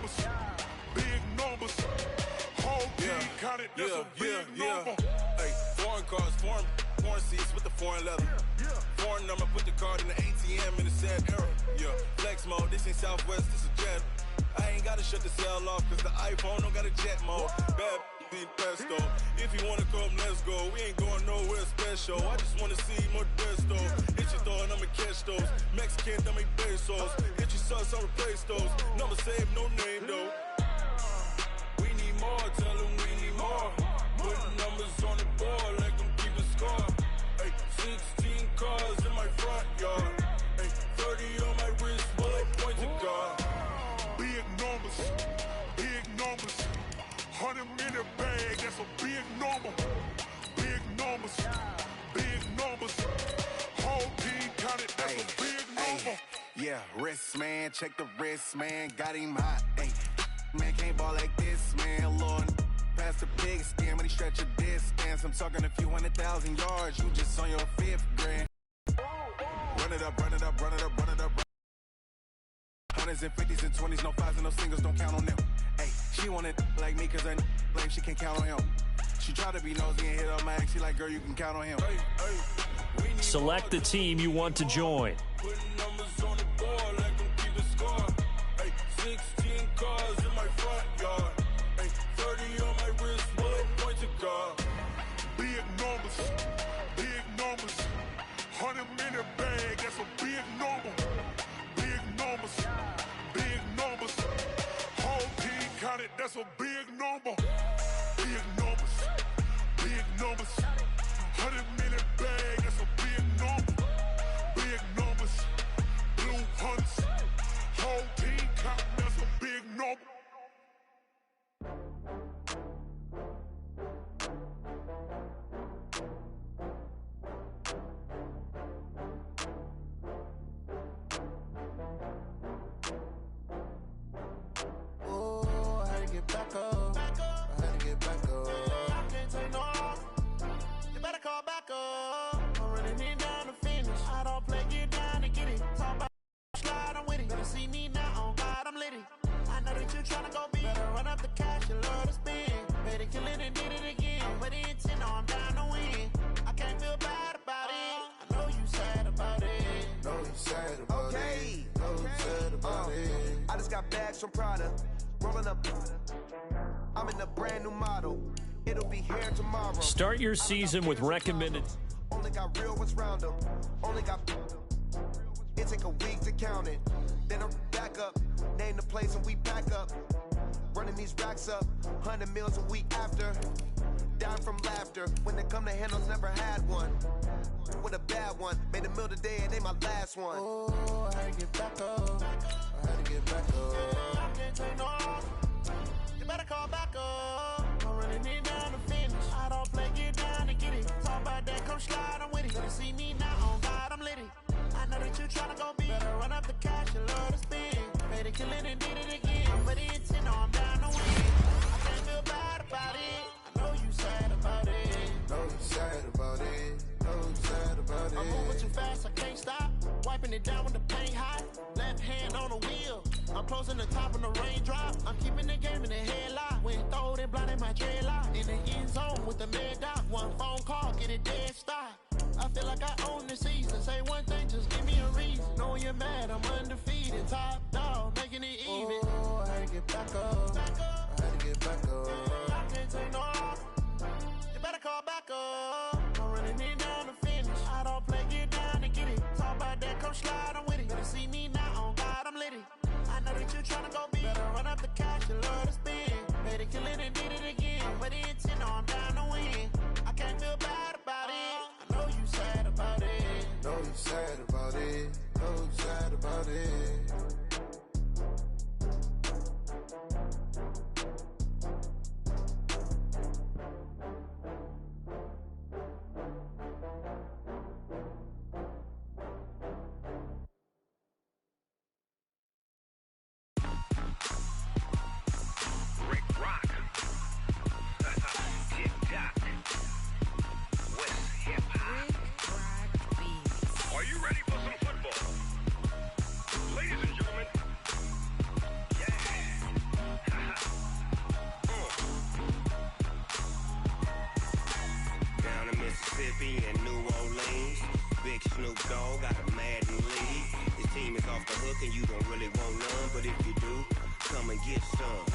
numbers. Big numbers. Whole team counted, that's a big number. Hey, foreign cars, foreign seats with the foreign leather. Foreign number, put the card in the ATM in the sad era. Yeah, flex mode, this ain't Southwest, this is Jet. I ain't gotta shut the cell off, cause the iPhone don't got a jet mode. Bad be pesto. If you wanna come, let's go. We ain't going nowhere special. I just wanna see more desto. Hit your throw and I'ma catch those. Mexican, dummy pesos. Hit your sus, I'll replace those. Number save, no name though. We need more, tell them we need more. Putting numbers on the board, let them keep the score. Hey, 16 cars in my front yard. Hey, 30 on my wrist, bullet point to God. Big numbers, big numbers. 100 minute bag, that's a big number. Big numbers, big numbers. Whole team counted, that's a big number. Yeah, wrist man, check the wrist man, got him hot. Ay, man can't ball like this, man. Lord, past the big skin when he stretch a distance. I'm talking a few 100,000 yards, you just on your 5th grand. Run it up, run it up, run it up, run it up. Hundreds and 50s and 20s, no 5s and no singles, don't count on them. Hey, she wanted like me cause her like she can count on him. She tried to be nosy and hit up my ex, she like, girl, you can count on him. Select the team you want to join. Putting numbers on the board, let them keep the score. Hey, 16 cars in my front yard. Hey, 30 on my wrist, bullet point to God. Big numbers, big numbers. 100 minute bag, that's a big number. Big numbers, big numbers. Whole team counted, that's a big number. Big numbers, big numbers. 100 minute bag, that's a big number. Big numbers, blue hunts. Whole team counting, that's a big number. Oh, I had to get back up. I had to get back up. I can't take no off. You better call back up. I'm running it down to finish. I don't play, get down to get it. Talk about slide, I'm with it. Better see me now, on God, I'm lit it. I know that you tryna go big. Better run up the cash, you love to spend. Better kill it and did it again. With the intent, no, I'm down to win. I can't feel bad about it. I know you sad about it. No, you sad about it. No, you sad about it. I just got bags from Prada, rolling up. I'm in a brand new model. It'll be here tomorrow. Start your season with recommended. Only got real ones round them. Only got. It take a week to count it. Then I'm back up. Name the place and we pack up. Running these racks up. 100 meals a week after. Down from laughter. When they come to handles, never had one. With a bad one. Made a meal today and they my last one. Oh, I had to get back up. I had to get back up. I can't take no off. You better call back up. I'm running it down to finish. I don't play, get down to get it. Talk about that, come slide, I'm with it. Better see me now, on God, I'm lit it. I know that you tryna go big. Better run up the cash, you love to spend. Better kill it and did it again. But the intent, no, I'm down to win. I can't feel bad about it. I know you sad about it. No, you sad about it. No, you sad about it. I'm moving too fast, I can't stop. Wiping it down with the paint hot. Left hand on the wheel. I'm closing the top of the raindrop. I'm keeping the game in the headlock. When throwed and blinded my dreadlock. In the end zone with the mad dot. One phone call, get it dead stop. I feel like I own the season. Say one thing, just give me a reason. Knowing you're mad, I'm undefeated. Top dog, making it even. Oh, I had to get back up. I had to get back up. I can't take no off. You better call back up. I'm running it down to finish. I don't play, get down to get it. Talk about that, come slide, I'm with it. Better see me now, on God, I'm lit it. I know that you tryna go big. Better run up the cash, you love to spend. Better kill it and did it again. But the intent, no, I'm down to win. I can't feel bad about it. I know you sad about it. No, you sad about it. No, you sad about it. Big Snoop Dogg got a Madden lead. His team is off the hook and you don't really want none, but if you do, come and get some.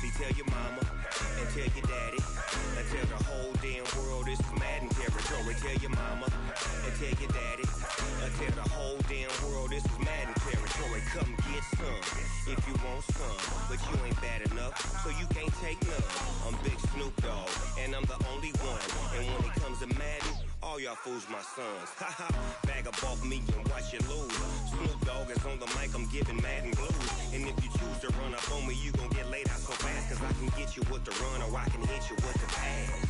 See, tell your mama and tell your daddy and tell the whole damn world this is Madden territory. Tell your mama and tell your daddy and tell the whole damn world this is Madden territory. Come get some if you want some, but you ain't bad enough, so you can't take none. I'm Big Snoop Dogg and I'm the only one, and when it comes to Madden, all y'all fools my sons. Haha, bag up off me and watch you lose. Snoop Dogg is on the mic, I'm giving Madden blues. And if you choose to run up on me, you gon' get laid out so fast, cause I can get you with the run or I can hit you with the pass.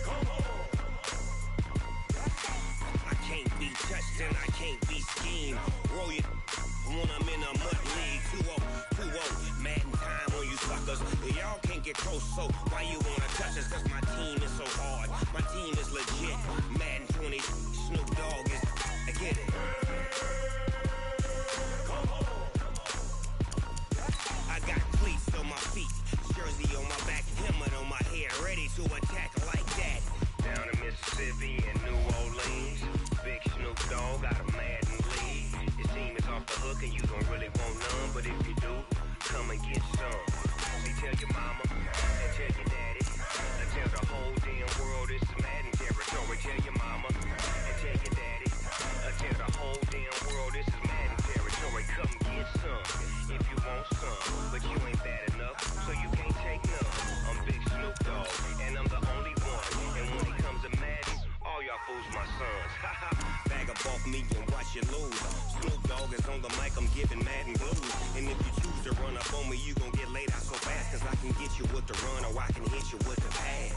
Come on. I can't be touched and I can't be schemed. Roll it when I'm in a mud league. 2-0, Madden time on you suckers. Y'all can't get close, so why you wanna touch us? Cause my team is so hard, my team is legit. Madden 20, Snoop Dogg is, I get it. Come on. I got cleats on my feet, jersey on my back, helmet on my head, ready to attack like that. Down in Mississippi and New Orleans, Big Snoop Dogg got a Madden lead. His team is off the hook and you don't really want none, but if you do, come and get some. See, tell your mama and tell your daddy and tell the whole damn world this is Madden territory. Tell your mama and tell your daddy and tell the whole damn world this is Madden territory. Come get some if you want some, but you ain't bad enough, so you can't take none. I'm Big Snoop Dogg and I'm the only one, and when it comes to Madden, all y'all fools my sons. Haha, bag up off me and watch you lose. Snoop Dogg is on the mic, I'm giving Madden blues. And if you choose to run up on me, you gon' get laid out so fast, cause I can get you with the run or I can hit you with the pass.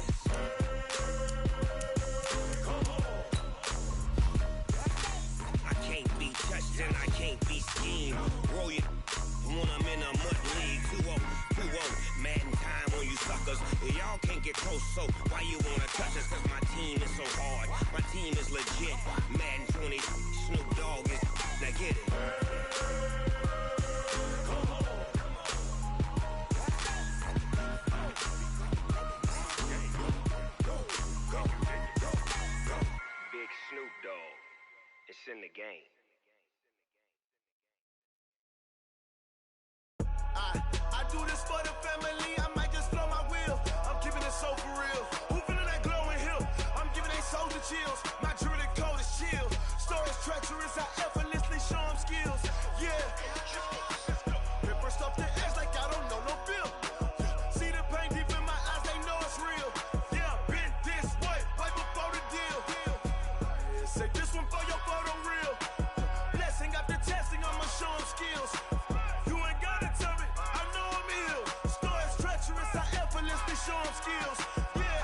Come on. I can't be touched and I can't be schemed. Roll it when I'm in a mud league. 2-0, Madden time on you suckers. Y'all can't get close, so why you wanna touch us? Cause my team is so hard, my team is legit. Madden 20, Snoop Dogg is, now get it. Come on. Big Snoop Dogg, it's in the game. I do this for the family, I might just blow my wheel. I'm keeping it so for real. Who feeling that glowing hill? I'm giving they soldier chills. My jewelry code is chill. Stories treacherous, I effortlessly show them skills. Yeah. Paper stuff the edge like I don't know no bill. See the pain deep in my eyes, they know it's real. Yeah, been this way, way before the deal. Say this one for your photo real. Blessing after testing, I'ma show them skills. Show them skills. Yeah,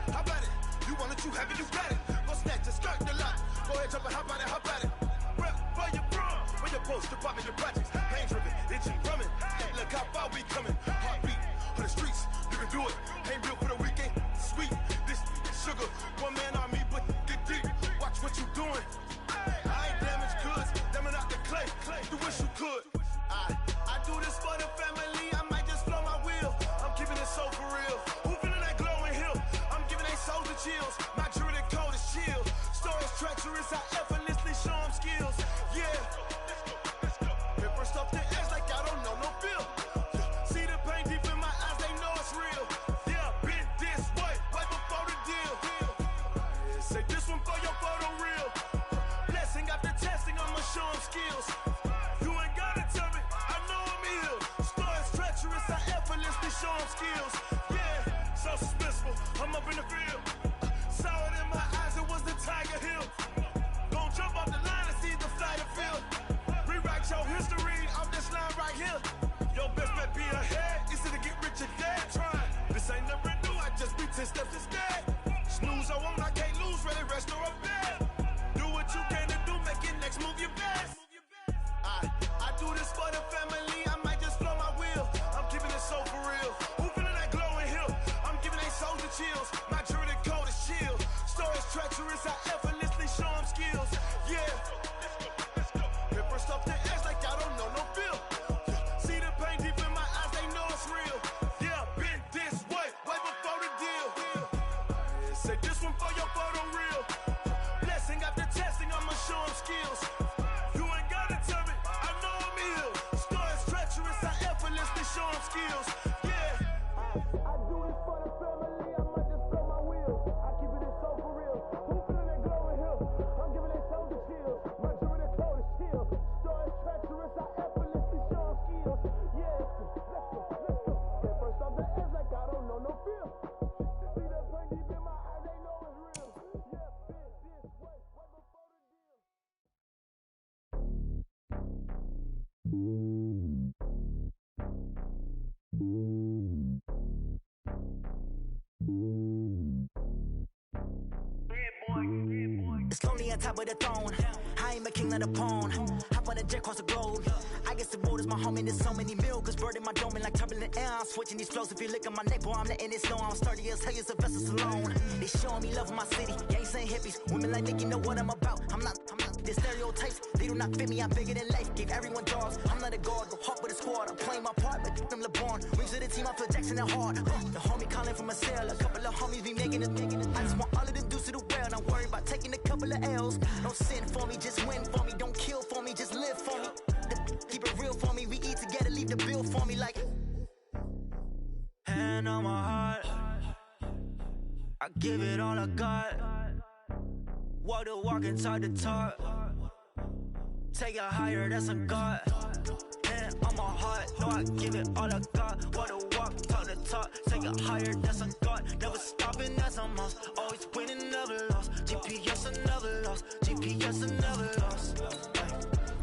how about it? You want it, you have it, you got it. Go snatch it, skirt the lot. Go ahead, jump it, how about it? Rep where you from? Where you post, department, your projects. Pain driven, itching, drumming. Look how far we coming. Heartbeat on the streets, you can do it. Ain't built for the weekend. Sweet, this sugar. One man army, but get deep. Watch what you doing. I ain't damaged goods, damn out the clay. You wish you could. I do this for the family. I might just blow my wheel. I'm keeping it so for real. Who feeling that glowing hill? I'm giving they soldier chills. My jewelry code is chill. Stories treacherous, I effortlessly show them skills. Yeah. Paper stuff the edge like I don't know no bill. See the pain deep in my eyes, they know it's real. Yeah, been this way, way before the deal. Say this one for your photo real. Blessing after testing, I'ma show them skills. You ain't gotta tell me, I know I'm ill. Stories treacherous, I effortlessly show them skills. Yeah, so suspenseful, I'm up in the field. Saw it in my eyes, it was the Tiger Hill. Gon' jump off the line and see the flight of field. Rewrite your history off this line right here. Your best bet be ahead, easy to get rich or dead. Trying, this ain't never new, I just be 10 steps instead. Snooze, I won't, I can't lose, ready, rest or a bed. Do what you can to do, make it next move your best. I do this for the family, I might just blow my wheel. I'm keeping it so for real. Who feeling that glowing hill? I'm giving they soldier chills. My jewelry It's lonely on top of the throne. I ain't a king of the pawn. Hop on a jet across the globe. I guess the road is my home and there's so many milkers burning my dome and like turbulent air. I'm switching these flows. If you look at my neck, boy, I'm letting it slow. I'm sturdy as hell as Sylvester Stallone. They showing me love in my city. Gangs saying hippies. Women like Nick, you know what I'm about. I'm not the stereotypes. They do not fit me. I'm bigger than life. Gave everyone jaws. I'm not a guard. Go hard with a squad. I'm playing my part, but I'm LeBron. Wings of the team. I feel Jackson and hard. The homie calling from a cell. A couple of homies be making it. I just want all of them dudes to the well. Don't worry about taking a couple of L's. Don't sin for me, just win for me. Don't kill for me, just live for me. Keep it real for me. We eat together, leave the bill for me like. Hand on my heart, I give it all I got. Walk the walk and talk the talk. Take it higher, that's a God. Hand on my heart, no, I give it all I got. Walk the walk, talk the talk. Take it higher, that's a God. Never stopping, that's a must. Always winning, never lost. GPS, I never lost. GPS, I never lost.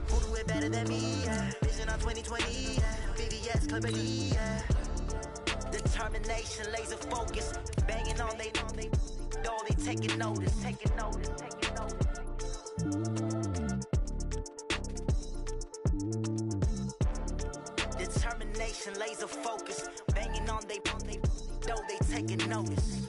Who do it better than me? Yeah. Vision on 2020. Yeah. VVS, Clarity. Yeah. Determination, laser focus. Banging on they door, they taking notice. Taking notice. Taking notice. Determination, laser focus. Banging on they door, they taking notice.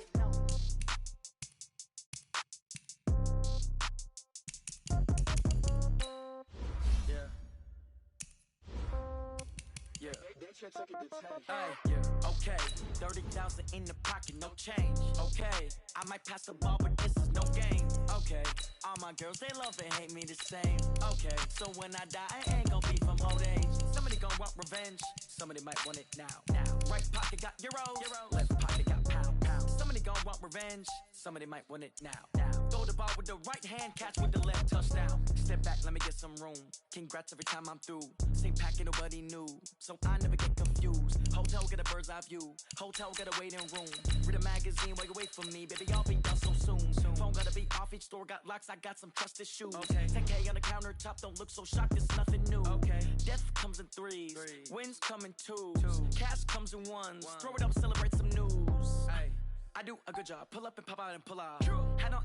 Okay, 30,000 in the pocket, no change. Okay, I might pass the ball, but this is no game. Okay, all my girls, they love and hate me the same. Okay, so when I die, I ain't gon' be from old age. Somebody gon' want revenge, somebody might want it now. Right pocket got euros, left pocket got pound. Somebody gon' want revenge, somebody might want it now. Throw the ball with the right hand, catch with the left, touchdown. Step back, let me get some room. Congrats every time I'm through. Same packet, nobody knew, so I never get confused. Hotel get a bird's eye view. Hotel get a waiting room. Read a magazine while you wait for me. Baby, I'll be done so soon. Phone gotta be off. Each store got locks. I got some trusted shoes. Okay. 10K on the countertop. Don't look so shocked. It's nothing new. Okay. Death comes in threes. Wins come in twos. Cash comes in ones. Throw it up, celebrate some news. Ay. I do a good job. Pull up and pop out and pull out. Hat on.